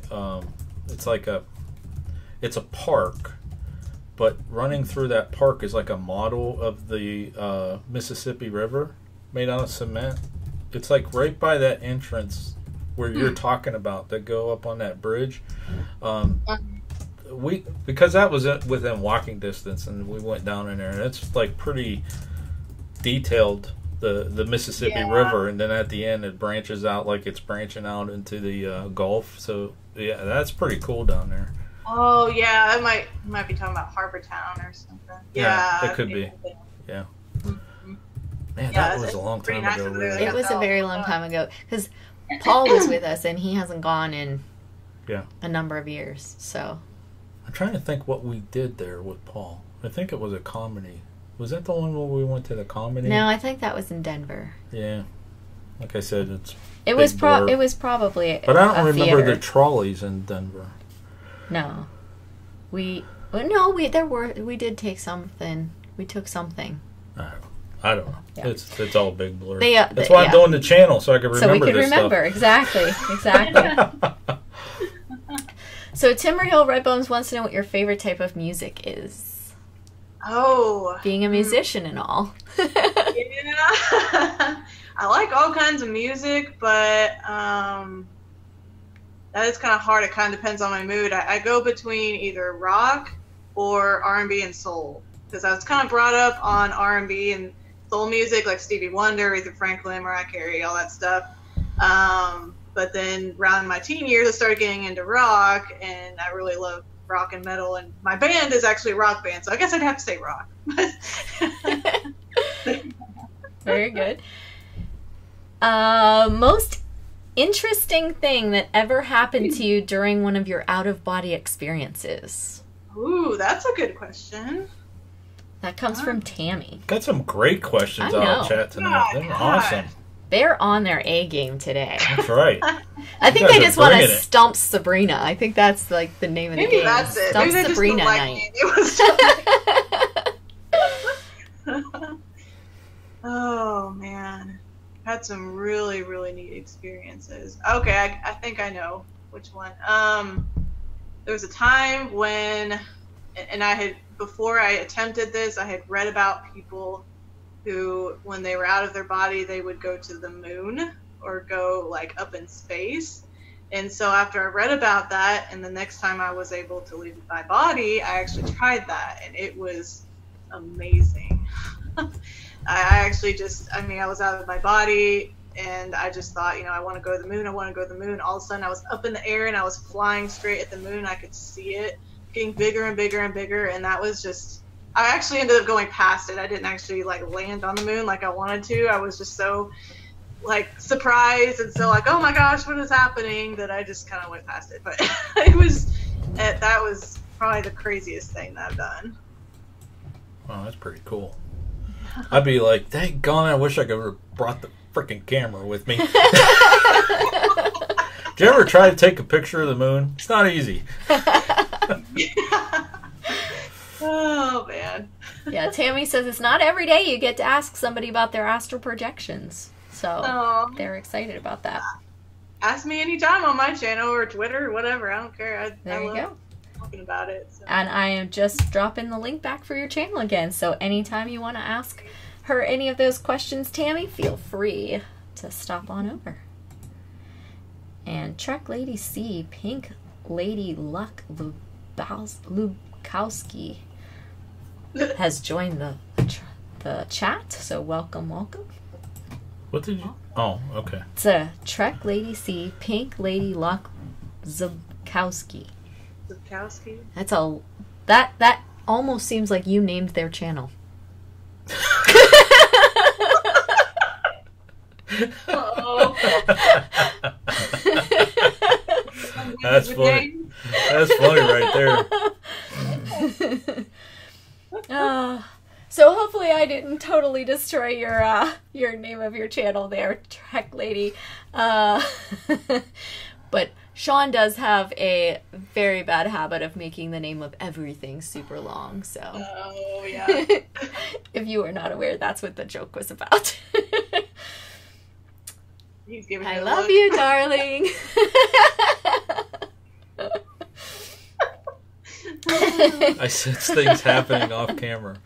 it's a park, but running through that park is like a model of the Mississippi River made out of cement? It's like right by that entrance where you're talking about that go up on that bridge. Because that was within walking distance, and we went down in there, and it's like pretty detailed, the Mississippi River, and then at the end it branches out like it's branching out into the Gulf. So yeah, that's pretty cool down there. Oh yeah, that might be talking about Harbor Town or something. Yeah, it could be. Yeah. Man, Yeah, that was it's a long pretty time nice ago. over there. Really. It was a very long time ago because Paul was with us and he hasn't gone in a number of years. So I'm trying to think what we did there with Paul. I think it was a comedy. Was that the one where we went to the comedy? no, I think that was in Denver. Yeah. Like I said, It was blur. it was probably But I don't a remember theater. the trolleys in Denver. No. We did take something. We took something. I don't know. Yeah. It's all a big blur. That's That's why I'm doing the channel, so I can remember so we could this remember. Exactly. So Timber Hill Redbones wants to know what your favorite type of music is. Oh. Being a musician and all. Yeah. I like all kinds of music, but that is kind of hard. It kind of depends on my mood. I go between either rock or R&B and soul, because I was kind of brought up on R&B and soul music, like Stevie Wonder, Aretha Franklin, Mariah Carey, all that stuff. But then around my teen years, I started getting into rock, and I really love rock and metal. And my band is actually a rock band, so I guess I'd have to say rock. Very good. Most interesting thing that ever happened to you during one of your out-of-body experiences? Ooh, that's a good question. That comes from Tammy. Got some great questions I out know. of chat tonight. They're awesome. They're on their A game today. That's right. I think guys they are just want to bringing it. stump Sabrina. I think that's like the name of the Maybe game. that's it. Stump Maybe they Sabrina just don't like night. me. It was Oh, man. Had some really, really neat experiences. Okay, I think I know which one. There was a time when, and I had, before I attempted this, I had read about people who, when they were out of their body, they would go to the moon or go like up in space. And so after I read about that, and the next time I was able to leave my body, I actually tried that, and it was amazing. I actually I was out of my body, and I just thought, I want to go to the moon, I want to go to the moon. All of a sudden, I was up in the air, and I was flying straight at the moon. I could see it getting bigger and bigger and bigger, and that was just, I actually ended up going past it. I didn't actually, land on the moon like I wanted to. I was just so, surprised and so oh my gosh, what is happening, that I just kind of went past it. But that was probably the craziest thing that I've done. Oh, that's pretty cool. I'd be like, dang gone, I wish I could have brought the freaking camera with me. Did you ever try to take a picture of the moon? It's not easy. Oh, man. Yeah, Tammy says it's not every day you get to ask somebody about their astral projections. So they're excited about that. Ask me anytime on my channel or Twitter or whatever. I don't care. There you love go. talking about it. So. And I am just dropping the link back for your channel again. So anytime you want to ask her any of those questions, Tammy, feel free to stop on over. And Trek Lady C, Pink Lady Luck Lubkowski has joined the chat. So welcome. What did you? Oh, okay. It's a Trek Lady C, Pink Lady Luck Zubkowski. Zubkowski? That's that almost seems like you named their channel. That's funny. That's funny right there. So hopefully I didn't totally destroy your name of your channel there, Trek Lady. But Sean does have a very bad habit of making the name of everything super long. So oh yeah. If you were not aware, that's what the joke was about. He's giving I me a love look. you, darling. I sense things happening off camera.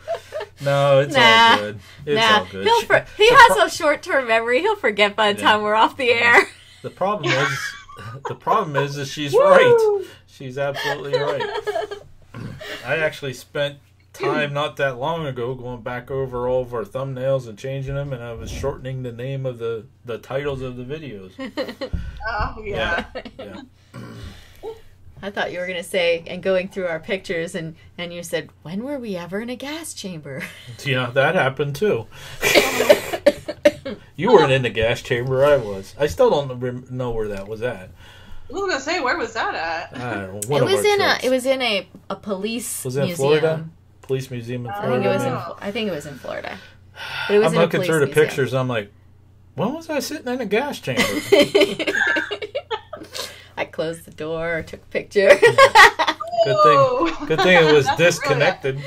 No, it's all good. It's all good. He has a short-term memory. He'll forget by the time we're off the air. The problem is that she's right. She's absolutely right. I actually spent time not that long ago going back over all of our thumbnails and changing them, and I was shortening the name of the titles of the videos. Oh yeah. Yeah. I thought you were going to say, and going through our pictures, and you said, when were we ever in a gas chamber? Yeah, that happened too. You weren't in the gas chamber, I was. I still don't know where that was at. I was gonna say, where was that at? I don't know. It was in a police Was it in museum. Florida? Police museum in Florida? I think it was in Florida. But it was I'm in a looking police through the museum. pictures. I'm like, when was I sitting in a gas chamber? I closed the door, took a picture. Good thing it was That's disconnected.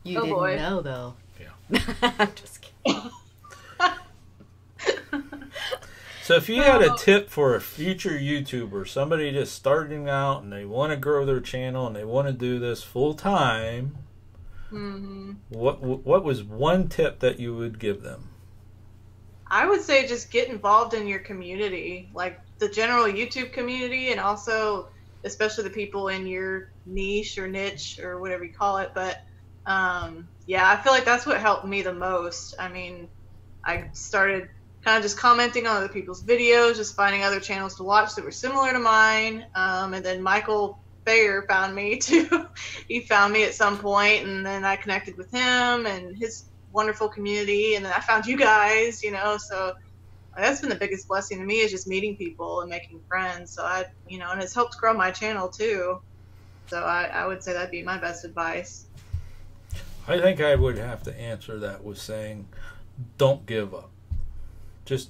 You Oh, didn't boy. know, though. Yeah. I'm just kidding. So if you had a tip for a future YouTuber, somebody just starting out and they want to grow their channel and they want to do this full time, what was one tip that you would give them? I would say just get involved in your community, like the general YouTube community, and also especially the people in your niche or niche or whatever you call it. But yeah, I feel like that's what helped me the most. I mean, I started kind of just commenting on other people's videos, just finding other channels to watch that were similar to mine. And then Michael Bayer found me too. He found me at some point, and then I connected with him and his wonderful community, and then I found you guys, so that's been the biggest blessing to me, is just meeting people and making friends. So and it's helped grow my channel too. So I would say that'd be my best advice. I think I would have to answer that with saying, don't give up. Just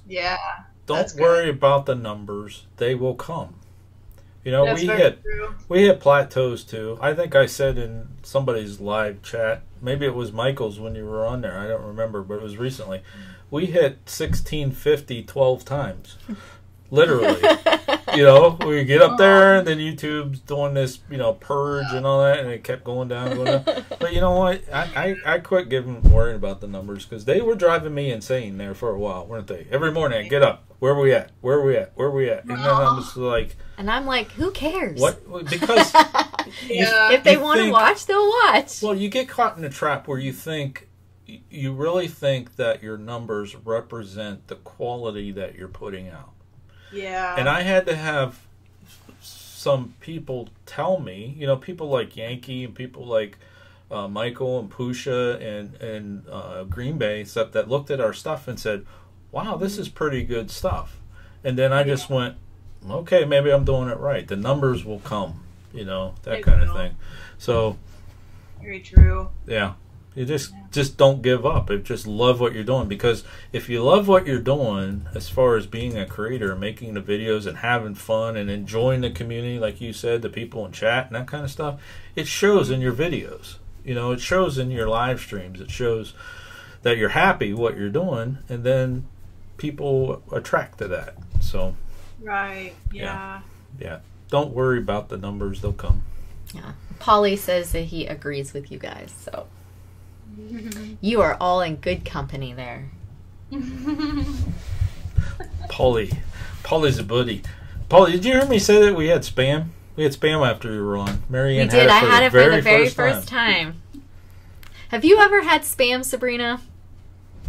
don't worry about the numbers. They will come. We hit plateaus too. I think I said in somebody's live chat, maybe it was Michael's when you were on there, I don't remember, but it was recently. We hit 1650 12 times. Literally. We get up there, and then YouTube's doing this, purge and all that, and it kept going down. But you know what? I quit worrying about the numbers, because they were driving me insane there for a while, weren't they? Every morning I get up. Where are we at? Where are we at? Where are we at? And then I'm just like... And I'm like, who cares? What? Because... if they want to watch, they'll watch. Well, you get caught in a trap where you really think that your numbers represent the quality that you're putting out. Yeah. And I had to have some people tell me, people like Yankee and people like Michael and Pusha and Green Bay, stuff, that looked at our stuff and said, wow, this is pretty good stuff. And then I just went, okay, maybe I'm doing it right. The numbers will come, that kind of thing. So, very true. Yeah. You just don't give up. Just love what you're doing, because if you love what you're doing, as far as being a creator, making the videos and having fun and enjoying the community, like you said, the people in chat and that kind of stuff, it shows in your videos. It shows in your live streams. It shows that you're happy what you're doing, and then people attract to that. So, right, yeah. Don't worry about the numbers; they'll come. Yeah, Polly says that he agrees with you guys. So. You are all in good company there. Polly's a buddy. Polly, did you hear me say that we had spam? We had spam after you were on. Marianne we did. I had it for the very first time. Have you ever had spam, Sabrina?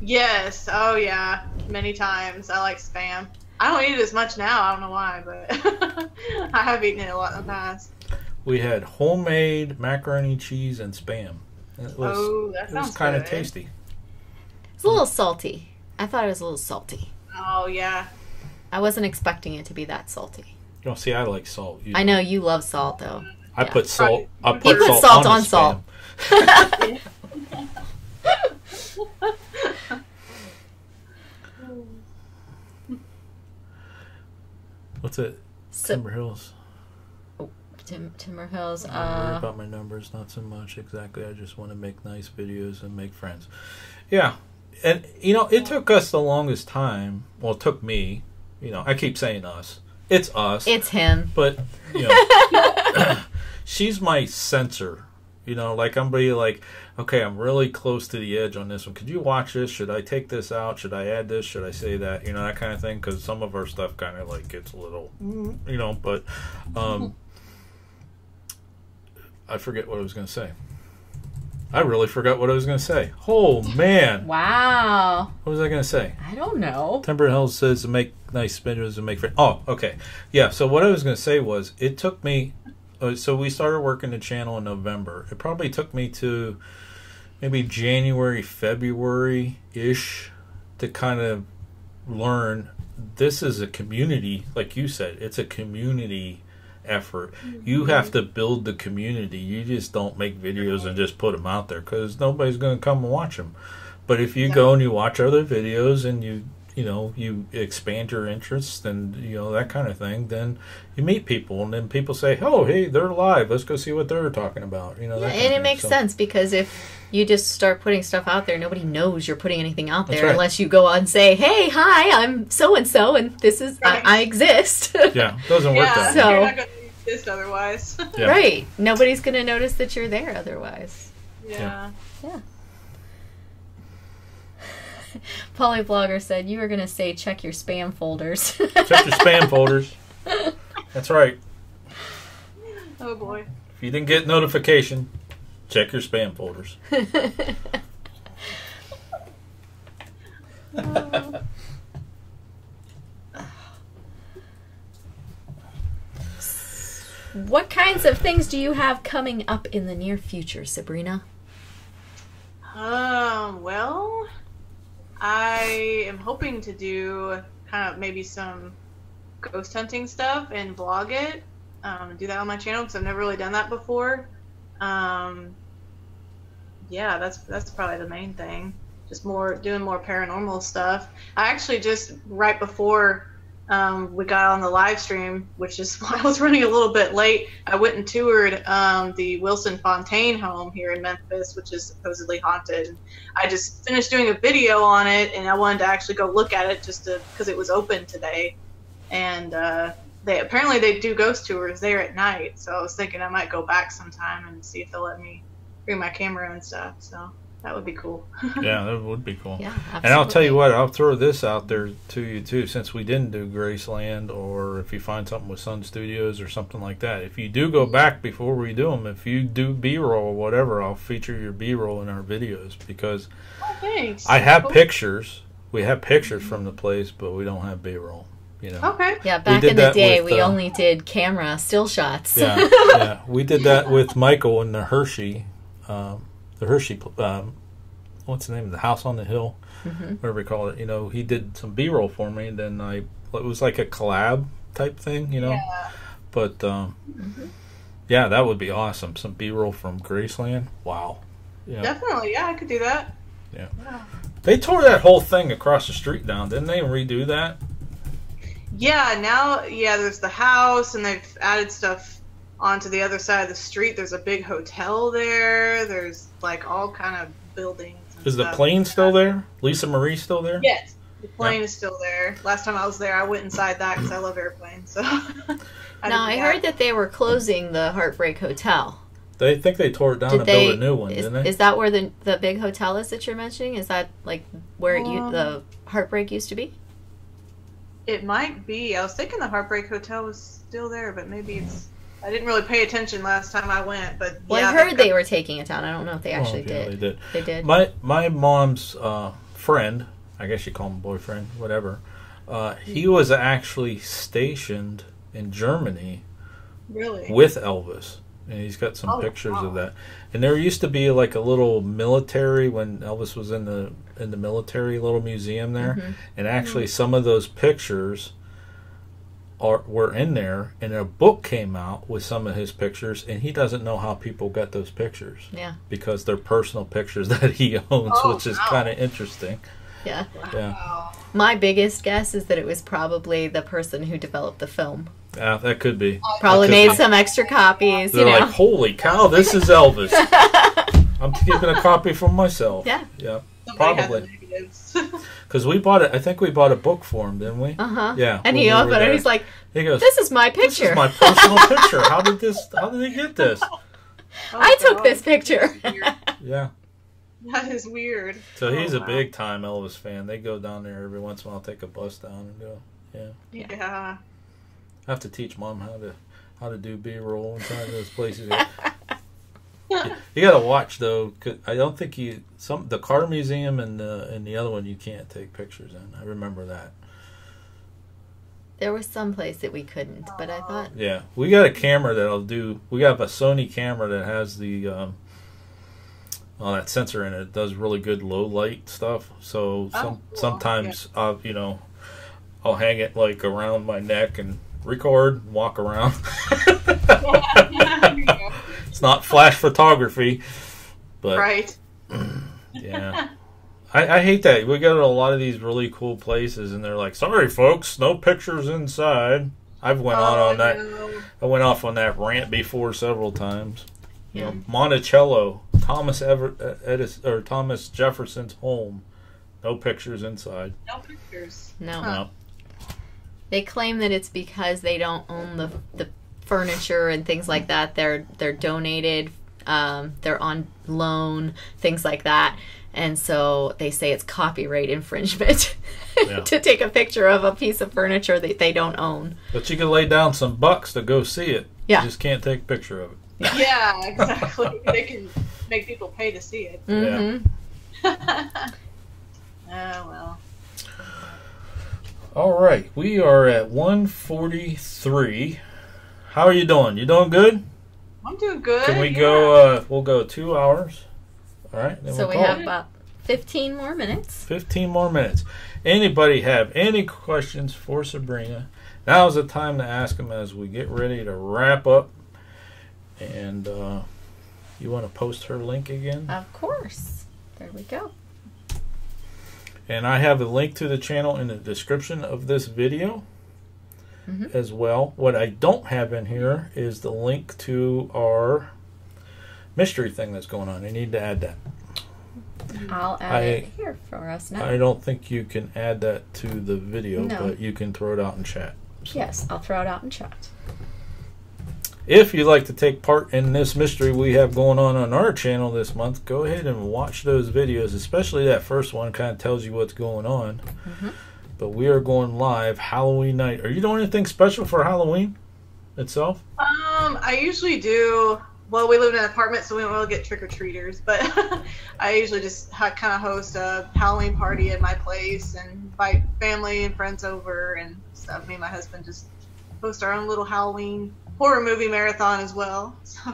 Yes. Oh, yeah. Many times. I like spam. I don't eat it as much now. I don't know why, but I have eaten it a lot in the past. We had homemade macaroni, cheese, and spam. It was kind of tasty. It's a little salty. I thought it was a little salty. Oh, yeah. I wasn't expecting it to be that salty. See, I like salt. I know you love salt, though. I put salt. You put salt on salt. What's it? Timber Hills. Timber Hills. I worry about my numbers, not so much. Exactly. I just want to make nice videos and make friends. Yeah. And, it took us the longest time. Well, it took me. I keep saying us. It's us. It's him. But, she's my censor. Like, I'm be like, okay, I'm really close to the edge on this one. Could you watch this? Should I take this out? Should I add this? Should I say that? That kind of thing. Because some of our stuff kind of, like, gets a little, but, I forget what I was going to say. I really forgot what I was going to say. Oh, man. Wow. What was I going to say? I don't know. Timber Hills says to make nice videos and make friends. Oh, okay. Yeah, so what I was going to say was, it took me... So we started working the channel in November. It probably took me to maybe January, February-ish to kind of learn this is a community, like you said. It's a community effort. You have to build the community. You just don't make videos and just put them out there, because nobody's going to come and watch them. But if you go and you watch other videos and you expand your interests and that kind of thing, then you meet people, and then people say, oh, hey, they're live, let's go see what they're talking about. And it makes sense, because if you just start putting stuff out there, nobody knows you're putting anything out there unless you go on and say, hey, hi, I'm so and so, and this is I exist. Yeah, it doesn't work that way. So you're not going to exist otherwise. Yeah. Right, nobody's going to notice that you're there otherwise. Yeah. Polyblogger said you were going to say check your spam folders. Check your spam folders. That's right. Oh boy. If you didn't get notification, check your spam folders. What kinds of things do you have coming up in the near future, Sabrina? Well, I am hoping to do kind of maybe some ghost hunting stuff and vlog it. Do that on my channel because I've never really done that before. Yeah, that's probably the main thing. Just doing more paranormal stuff. I actually just right before we got on the live stream, which is why I was running a little bit late, I went and toured the Wilson Fontaine home here in Memphis, which is supposedly haunted. I just finished doing a video on it, and I wanted to actually go look at it just because it was open today. And they do ghost tours there at night, so I was thinking I might go back sometime and see if they'll let me bring my camera and stuff. So that would be cool. Yeah, that would be cool. Yeah, absolutely. And I'll tell you what, I'll throw this out there to you too, since we didn't do Graceland, or if you find something with Sun Studios or something like that. If you do go back before we do them, if you do B-roll or whatever, I'll feature your B-roll in our videos, because thanks. I have pictures. We have pictures from the place, but we don't have B-roll. You know. Okay. Yeah, back in the day, we only did camera still shots. Yeah, yeah. We did that with Michael in the Hershey, what's the name of the house on the hill, whatever we call it. You know, he did some B-roll for me, and then it was like a collab type thing, you know. Yeah. But yeah, that would be awesome. Some B-roll from Graceland. Wow. Yeah. Definitely, yeah, I could do that. Yeah. They tore that whole thing across the street down, didn't they? Redo that. Yeah, now, there's the house, and they've added stuff onto the other side of the street. There's a big hotel there. There's, like, all kind of buildings and Is the stuff. plane still there? Lisa Marie still there? Yes, the plane is still there. Last time I was there, I went inside that because I love airplanes. So. I heard that they were closing the Heartbreak Hotel. They think they tore it down to build a new one, didn't they? Is that where the big hotel is that you're mentioning? Is that, like, where the Heartbreak used to be? It might be. I was thinking the Heartbreak Hotel was still there, but maybe it's... I didn't really pay attention last time I went, but Well, yeah, I heard they were taking it down. I don't know if they actually yeah, did. They did. They did. My mom's friend, I guess you call him boyfriend, whatever, he was actually stationed in Germany Really? with Elvis. And he's got some pictures of that. And there used to be like a little military, when Elvis was in the military, little museum there. And actually some of those pictures were in there, and a book came out with some of his pictures, and he doesn't know how people got those pictures. Yeah. Because they're personal pictures that he owns, which is kind of interesting. Yeah. Wow. Yeah. My biggest guess is that it was probably the person who developed the film. Yeah, that could be. Probably made some extra copies. They're like, holy cow, this is Elvis. I'm keeping a copy for myself. Yeah. Yeah. Somebody Probably. Because we bought it. I think we bought a book for him, didn't we? Yeah. And he opened it. He's like, he goes, "This is my picture. This is my personal picture. How did he get this? I took this picture." Yeah. That is weird. So he's a big time Elvis fan. They go down there every once in a while, take a bus down and go. Yeah. Yeah. I have to teach Mom how to do B-roll and kind of those places. You got to watch though, 'cause I don't think the car museum and the other one you can't take pictures in. I remember that. There was some place that we couldn't, but I thought. Yeah, we got a camera that'll do. We have a Sony camera that has the that sensor in it. It does really good low light stuff. So sometimes I'll hang it like around my neck and record, walk around. It's not flash photography, but right. Yeah, I hate that. We go to a lot of these really cool places, and they're like, "Sorry, folks, no pictures inside." I've went on that. No. I went off on that rant before several times. Yeah. Monticello, Thomas Jefferson's home. No pictures inside. No pictures. No. They claim that it's because they don't own the furniture and things like that. They're donated. They're on loan, things like that. And so they say it's copyright infringement to take a picture of a piece of furniture that they don't own. But you can lay down some bucks to go see it. Yeah. You just can't take a picture of it. Yeah, exactly. They can make people pay to see it. Mm-hmm. Oh, well. All right. We are at 1:43. How are you doing? You doing good? I'm doing good. Can we go, we'll go 2 hours. All right. Then So we'll we call have it. about 15 more minutes. 15 more minutes. Anybody have any questions for Sabrina? Now's the time to ask them as we get ready to wrap up. And you want to post her link again? Of course. There we go. And I have a link to the channel in the description of this video as well. What I don't have in here is the link to our mystery thing that's going on. I need to add that. I'll add it here for us now. I don't think you can add that to the video, No. but you can throw it out in chat. So. Yes, I'll throw it out in chat. If you'd like to take part in this mystery we have going on our channel this month, go ahead and watch those videos, especially that first one. Kind of tells you what's going on. But we are going live Halloween night. Are you doing anything special for Halloween itself? I usually do. Well, we live in an apartment, so we don't really get trick-or-treaters, but I usually just kind of host a Halloween party at my place and invite family and friends over and stuff. Me and my husband just host our own little Halloween horror movie marathon as well. So.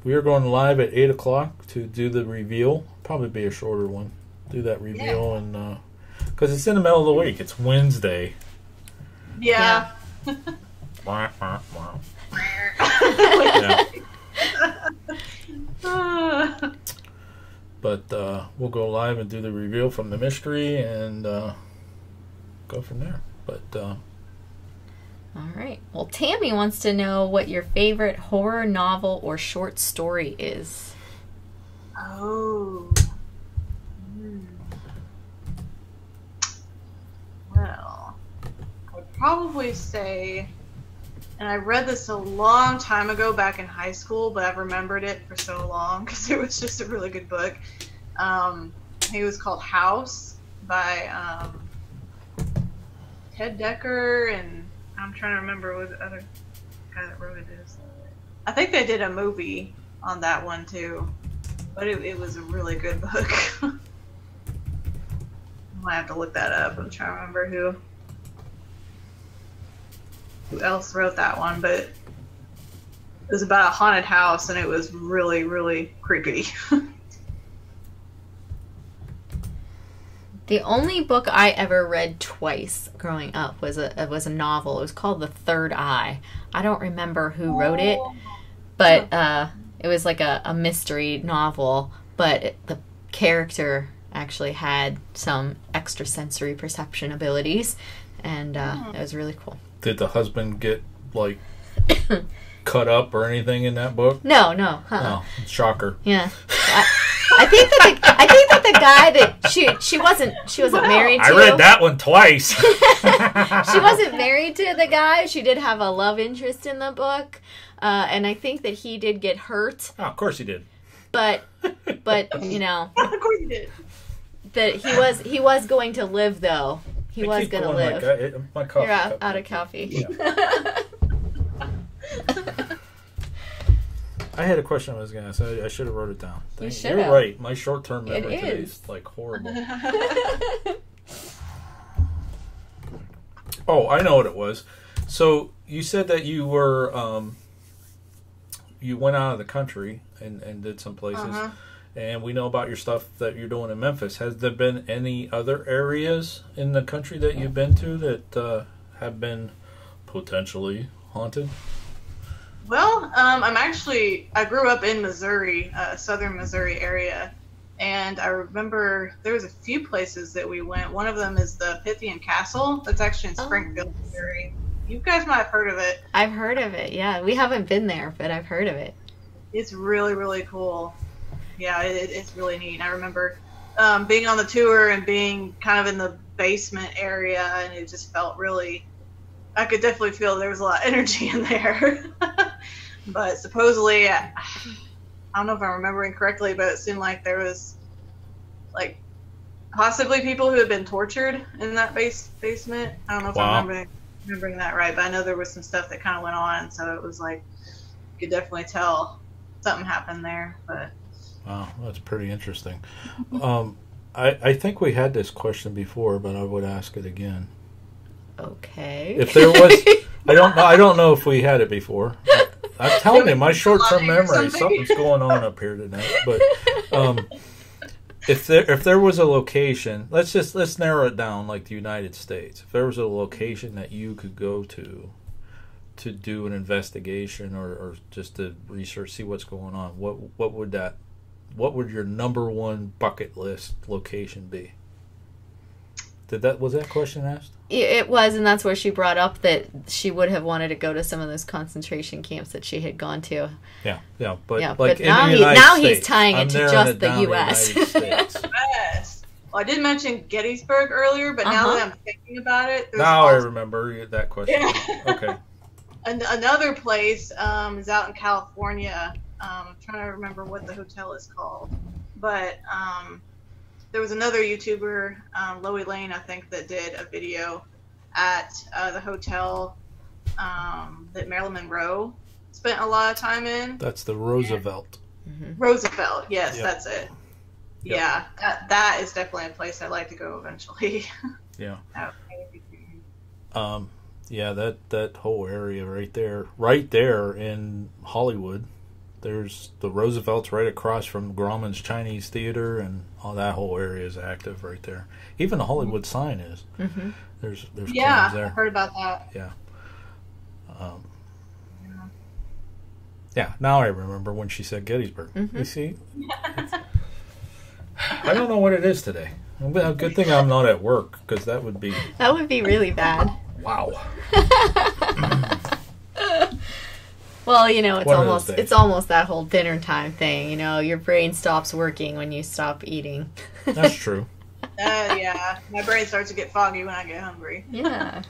We are going live at 8 o'clock to do the reveal. Probably be a shorter one. Do that reveal, and because it's in the middle of the week. It's Wednesday. Yeah. Wah, wah, wah. But we'll go live and do the reveal from the mystery and go from there. But All right. Well, Tammy wants to know what your favorite horror novel or short story is. Oh. Well, I would probably say, and I read this a long time ago back in high school, but I've remembered it for so long because it was just a really good book. It was called House by Ted Decker, and I'm trying to remember what the other guy that wrote it is. I think they did a movie on that one too, but it was a really good book. I might have to look that up. I'm trying to remember who else wrote that one, but it was about a haunted house, and it was really, really creepy. The only book I ever read twice growing up was a novel. It was called The Third Eye. I don't remember who wrote it, but it was like a mystery novel, but the character actually had some extrasensory perception abilities, and it was really cool. did the husband get like cut up or anything in that book? No. Oh, shocker. Yeah. I think that the guy that she wasn't married to. I read that one twice. She wasn't married to the guy. She did have a love interest in the book, and I think that he did get hurt. Oh, of course he did. But you know, Of course you did. that he was going to live though. He was going to live. My coffee. You're cup. out of coffee. Yeah. I had a question I was going to say. I should have wrote it down. You should You're have. right. My short-term memory It today is. is like horrible. Oh, I know what it was. So you said that you were you went out of the country and did some places, and we know about your stuff that you're doing in Memphis. Has there been any other areas in the country that you've been to that have been potentially haunted? Well, I grew up in Missouri, southern Missouri area, and I remember there was a few places that we went. One of them is the Pythian Castle. That's actually in Springfield, Missouri. You guys might have heard of it. I've heard of it. Yeah, we haven't been there, but I've heard of it. It's really, really cool. Yeah, it's really neat. I remember being on the tour and being kind of in the basement area, and it just felt really, I could definitely feel there was a lot of energy in there. But supposedly, I don't know if I'm remembering correctly, but it seemed like there was like possibly people who had been tortured in that basement. I don't know if I'm remembering that right, but I know there was some stuff that kind of went on, so it was like you could definitely tell something happened there. But Wow, that's pretty interesting. I think we had this question before, but I would ask it again. Okay. If there was, I don't know if we had it before. I'm telling you, my short-term memory, something's going on up here tonight. But if there was a location, let's narrow it down like the United States. If there was a location that you could go to do an investigation or just to research, see what's going on, what would your number one bucket list location be? Was that question asked? It was, and that's where she brought up that she would have wanted to go to some of those concentration camps that she had gone to. Yeah, but yeah, like but now he's tying it to just the U.S. Yes. Well, I did mention Gettysburg earlier, but now that I'm thinking about it, now I remember that question. Yeah. Okay. Another place is out in California. I'm trying to remember what the hotel is called, but there was another YouTuber, Loey Lane, I think, that did a video at the hotel that Marilyn Monroe spent a lot of time in. That's the Roosevelt. Roosevelt, yes, Yep. That's it. Yep. Yeah, that is definitely a place I'd like to go eventually. Yeah. Oh. Yeah, that whole area right there in Hollywood. There's the Roosevelt's right across from Grauman's Chinese Theater, and all that whole area is active right there. Even the Hollywood sign is. Mm-hmm. There's yeah, there. I heard about that. Yeah. Yeah. Now I remember when she said Gettysburg. Mm-hmm. You see, I don't know what it is today. A good thing I'm not at work, because that would be really bad. Wow. Well, it's almost that whole dinner time thing. Your brain stops working when you stop eating. That's true. Yeah, my brain starts to get foggy when I get hungry. Yeah.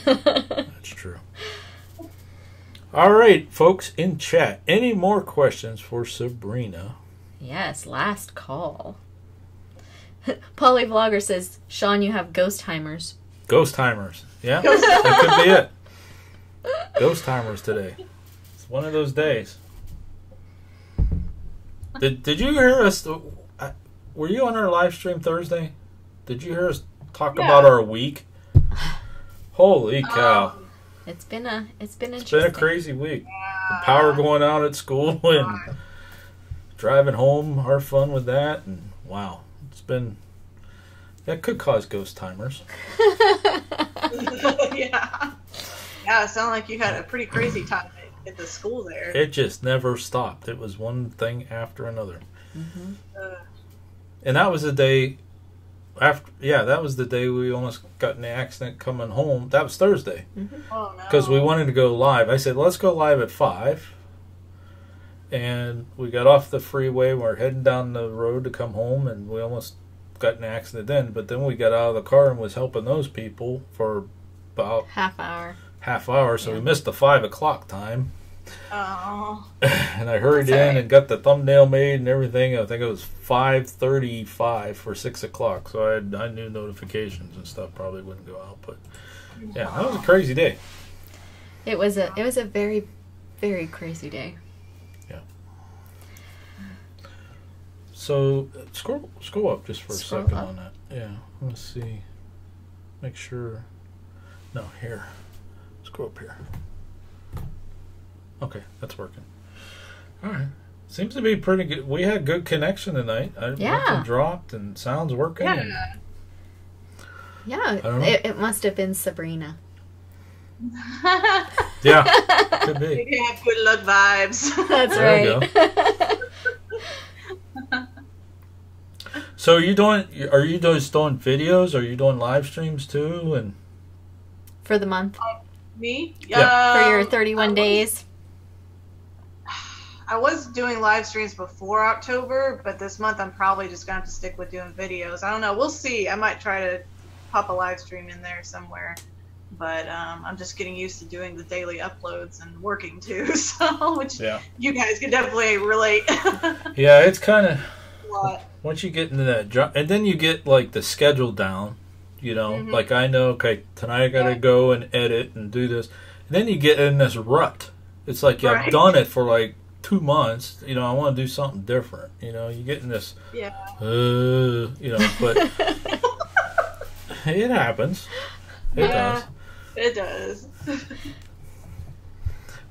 That's true. All right, folks in chat. Any more questions for Sabrina? Yes, last call. Polly Vlogger says, Sean, you have ghost timers. Ghost timers. Yeah, that could be it. Ghost timers today. It's one of those days. Did you hear us? Were you on our live stream Thursday? Did you hear us talk about our week? Holy cow! It's been interesting. It's been a crazy week. The power going out at school and driving home. Our fun with that, and wow, that could cause ghost timers. Yeah. Yeah, it sounded like you had a pretty crazy time at the school there. It just never stopped. It was one thing after another. Mm-hmm. And that was the day after. Yeah, that was the day we almost got in an accident coming home. That was Thursday. Mm-hmm. Oh, no. Because we wanted to go live. I said, let's go live at 5. And we got off the freeway. We're heading down the road to come home, and we almost got in an accident then. But then we got out of the car and was helping those people for about half hour, so we missed the 5 o'clock time. Oh. And I hurried in and got the thumbnail made and everything. I think it was 5:35 for 6 o'clock, so I knew notifications and stuff probably wouldn't go out. But yeah, that was a crazy day. It was a very, very crazy day. Yeah. So scroll up just for a second on that. Yeah, let's see. Make sure. No, here. Scroll up here. Okay, that's working. All right. Seems to be pretty good. We had good connection tonight. Nothing dropped and sound's working. Yeah. Yeah, it must have been Sabrina. Yeah, could be. You have good luck vibes. That's there right. We go. So are you just doing videos? Are you doing live streams too? And for the month? Me? Yeah. For your 31 days? I was doing live streams before October, but this month I'm probably just going to have to stick with doing videos. I don't know. We'll see. I might try to pop a live stream in there somewhere. But I'm just getting used to doing the daily uploads and working too. So, you guys can definitely relate. Yeah, it's kind of... Once you get into that job, and then you get like the schedule down, Mm-hmm. like I know, okay, tonight I gotta go and edit and do this, and then you get in this rut. It's like I've done it for like 2 months. I want to do something different. You get in this, but it happens. It does. It does.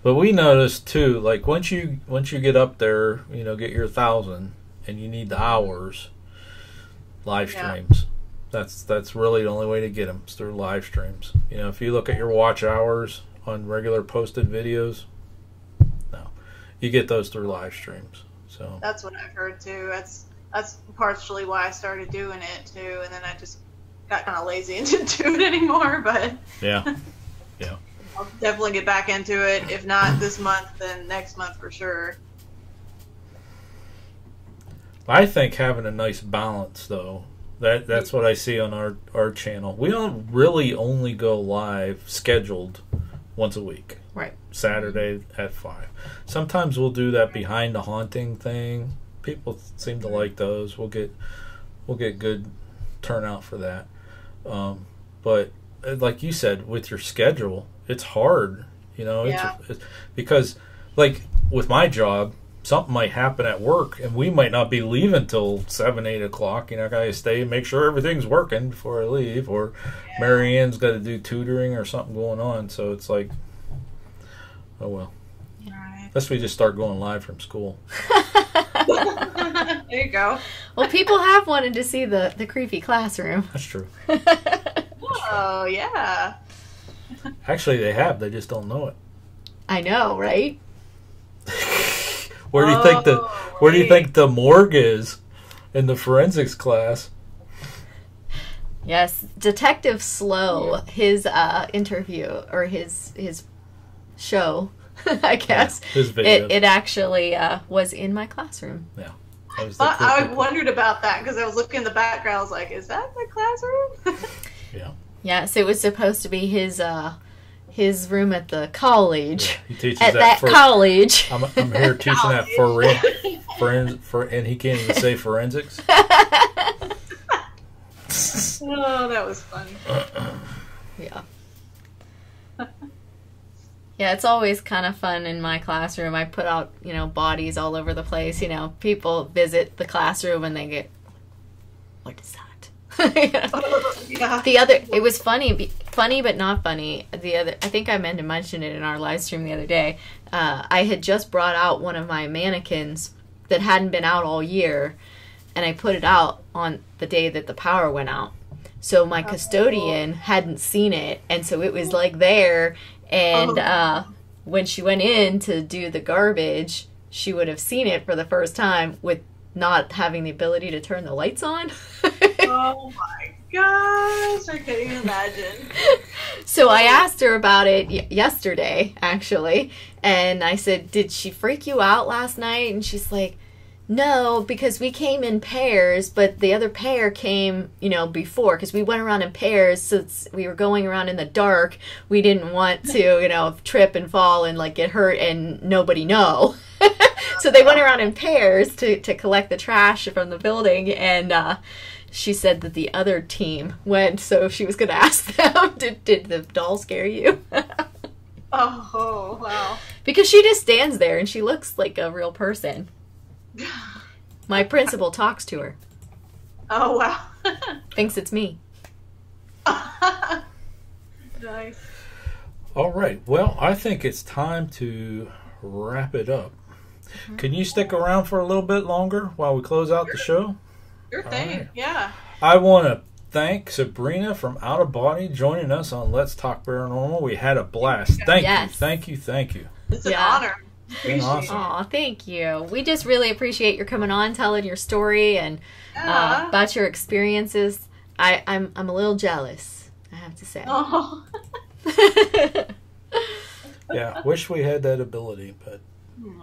But we noticed too, like once you get up there, get your 1,000, and you need the hours. Live streams. That's really the only way to get them. It's through live streams. If you look at your watch hours on regular posted videos, no, you get those through live streams. So that's what I've heard too. That's partially why I started doing it too, and then I just got kind of lazy and didn't do it anymore. But yeah. I'll definitely get back into it. If not this month, then next month for sure. I think having a nice balance, though, that's what I see on our channel. We don't really only go live scheduled once a week. Right. Saturday at 5. Sometimes we'll do that behind the haunting thing. People seem to like those. We'll get good turnout for that. But like you said, with your schedule, it's hard. It's because like with my job, something might happen at work, and we might not be leaving till 7, 8 o'clock. I gotta stay and make sure everything's working before I leave, or Mary Ann's got to do tutoring or something going on. So it's like, oh well. Right. Unless we just start going live from school. There you go. Well, people have wanted to see the creepy classroom. That's true. Oh yeah. Actually, they have. They just don't know it. I know, right? Where do you think the morgue is in the forensics class? Yes, Detective Slow, his interview or his show, I guess. Yeah, his video. It actually was in my classroom. Yeah. I wondered about that because I was looking in the background. I was like, "Is that the classroom?" Yeah. Yes, it was supposed to be his room at the college. Yeah, he teaches at that college. I'm here teaching that and he can't even say forensics. Oh, that was fun. Yeah. Yeah, it's always kind of fun in my classroom. I put out, bodies all over the place. People visit the classroom and they get, what is that? Yeah. It was funny but not funny. I think I meant to mention it in our live stream the other day. I had just brought out one of my mannequins that hadn't been out all year, and I put it out on the day that the power went out. So my custodian hadn't seen it, and so it was like there. And when she went in to do the garbage, she would have seen it for the first time with not having the ability to turn the lights on. Oh my gosh, I can't even imagine. So I asked her about it yesterday, actually, and I said, "Did she freak you out last night?" And she's like, "No, because we came in pairs, but the other pair came, before, because we went around in pairs, so we were going around in the dark. We didn't want to, trip and fall and, get hurt and nobody know." So they went around in pairs to collect the trash from the building, and she said that the other team went, so she was going to ask them, did the doll scare you? Oh, wow. Because she just stands there, and she looks like a real person. My principal talks to her. Oh, wow. Thinks it's me. Nice. All right. Well, I think it's time to wrap it up. Mm-hmm. Can you stick around for a little bit longer while we close out the show? Sure thing. Right. Yeah. I want to thank Sabrina from Out of Body joining us on Let's Talk Paranormal. We had a blast. Thank you. It's an honor. Awesome. Aw, thank you. We just really appreciate your coming on, telling your story and about your experiences. I'm a little jealous, I have to say. Oh. Yeah, wish we had that ability, but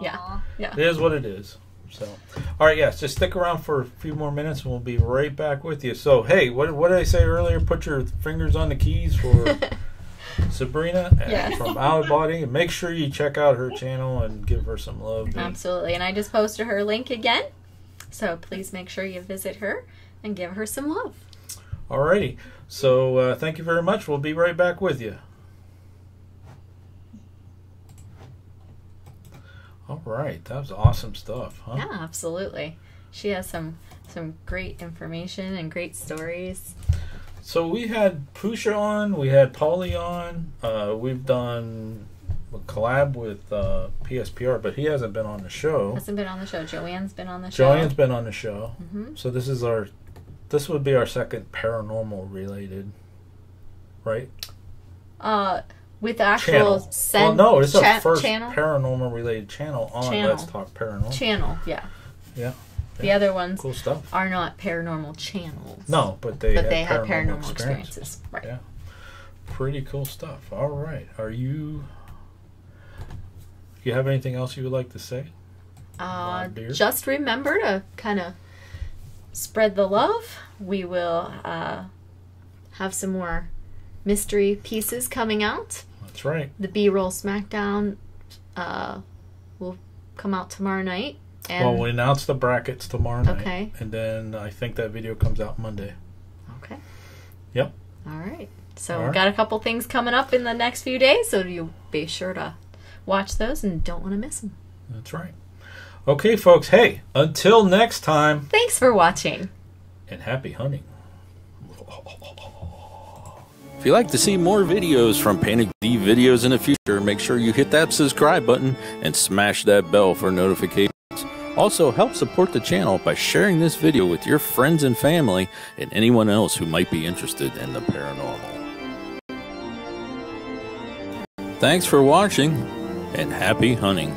yeah. It is what it is. So, all right, yes, just stick around for a few more minutes, and we'll be right back with you. So, hey, what did I say earlier? Put your fingers on the keys for Sabrina from Out of Body, and make sure you check out her channel and give her some love. Absolutely, and I just posted her link again, so please make sure you visit her and give her some love. All righty, so thank you very much. We'll be right back with you. All right, that was awesome stuff, huh? Yeah, absolutely. She has some great information and great stories. So we had Pusha on, we had Paulie on. We've done a collab with PSPR, but he hasn't been on the show. Hasn't been on the show. Joanne's been on the show. Joanne's been on the show. Mm-hmm. So this would be our second paranormal related, right? With actual channel. Well, no, it's our first channel? paranormal related channel on Let's Talk Paranormal. Channel, yeah. Yeah. The other ones cool stuff. are not paranormal channons. No, but they have paranormal experiences. Right. Yeah. Pretty cool stuff. All right. You have anything else you would like to say? Just remember to kind of spread the love. We will have some more mystery pieces coming out. That's right. The B-roll SmackDown will come out tomorrow night. And we'll announce the brackets tomorrow night. Okay. And then I think that video comes out Monday. Okay. Yep. All right. So we've got a couple things coming up in the next few days, so you'll be sure to watch those and don't want to miss them. That's right. Okay, folks. Hey, until next time. Thanks for watching. And happy hunting. If you'd like to see more videos from Panic D Videos in the future, make sure you hit that subscribe button and smash that bell for notifications. Also, help support the channel by sharing this video with your friends and family and anyone else who might be interested in the paranormal. Thanks for watching, and happy hunting.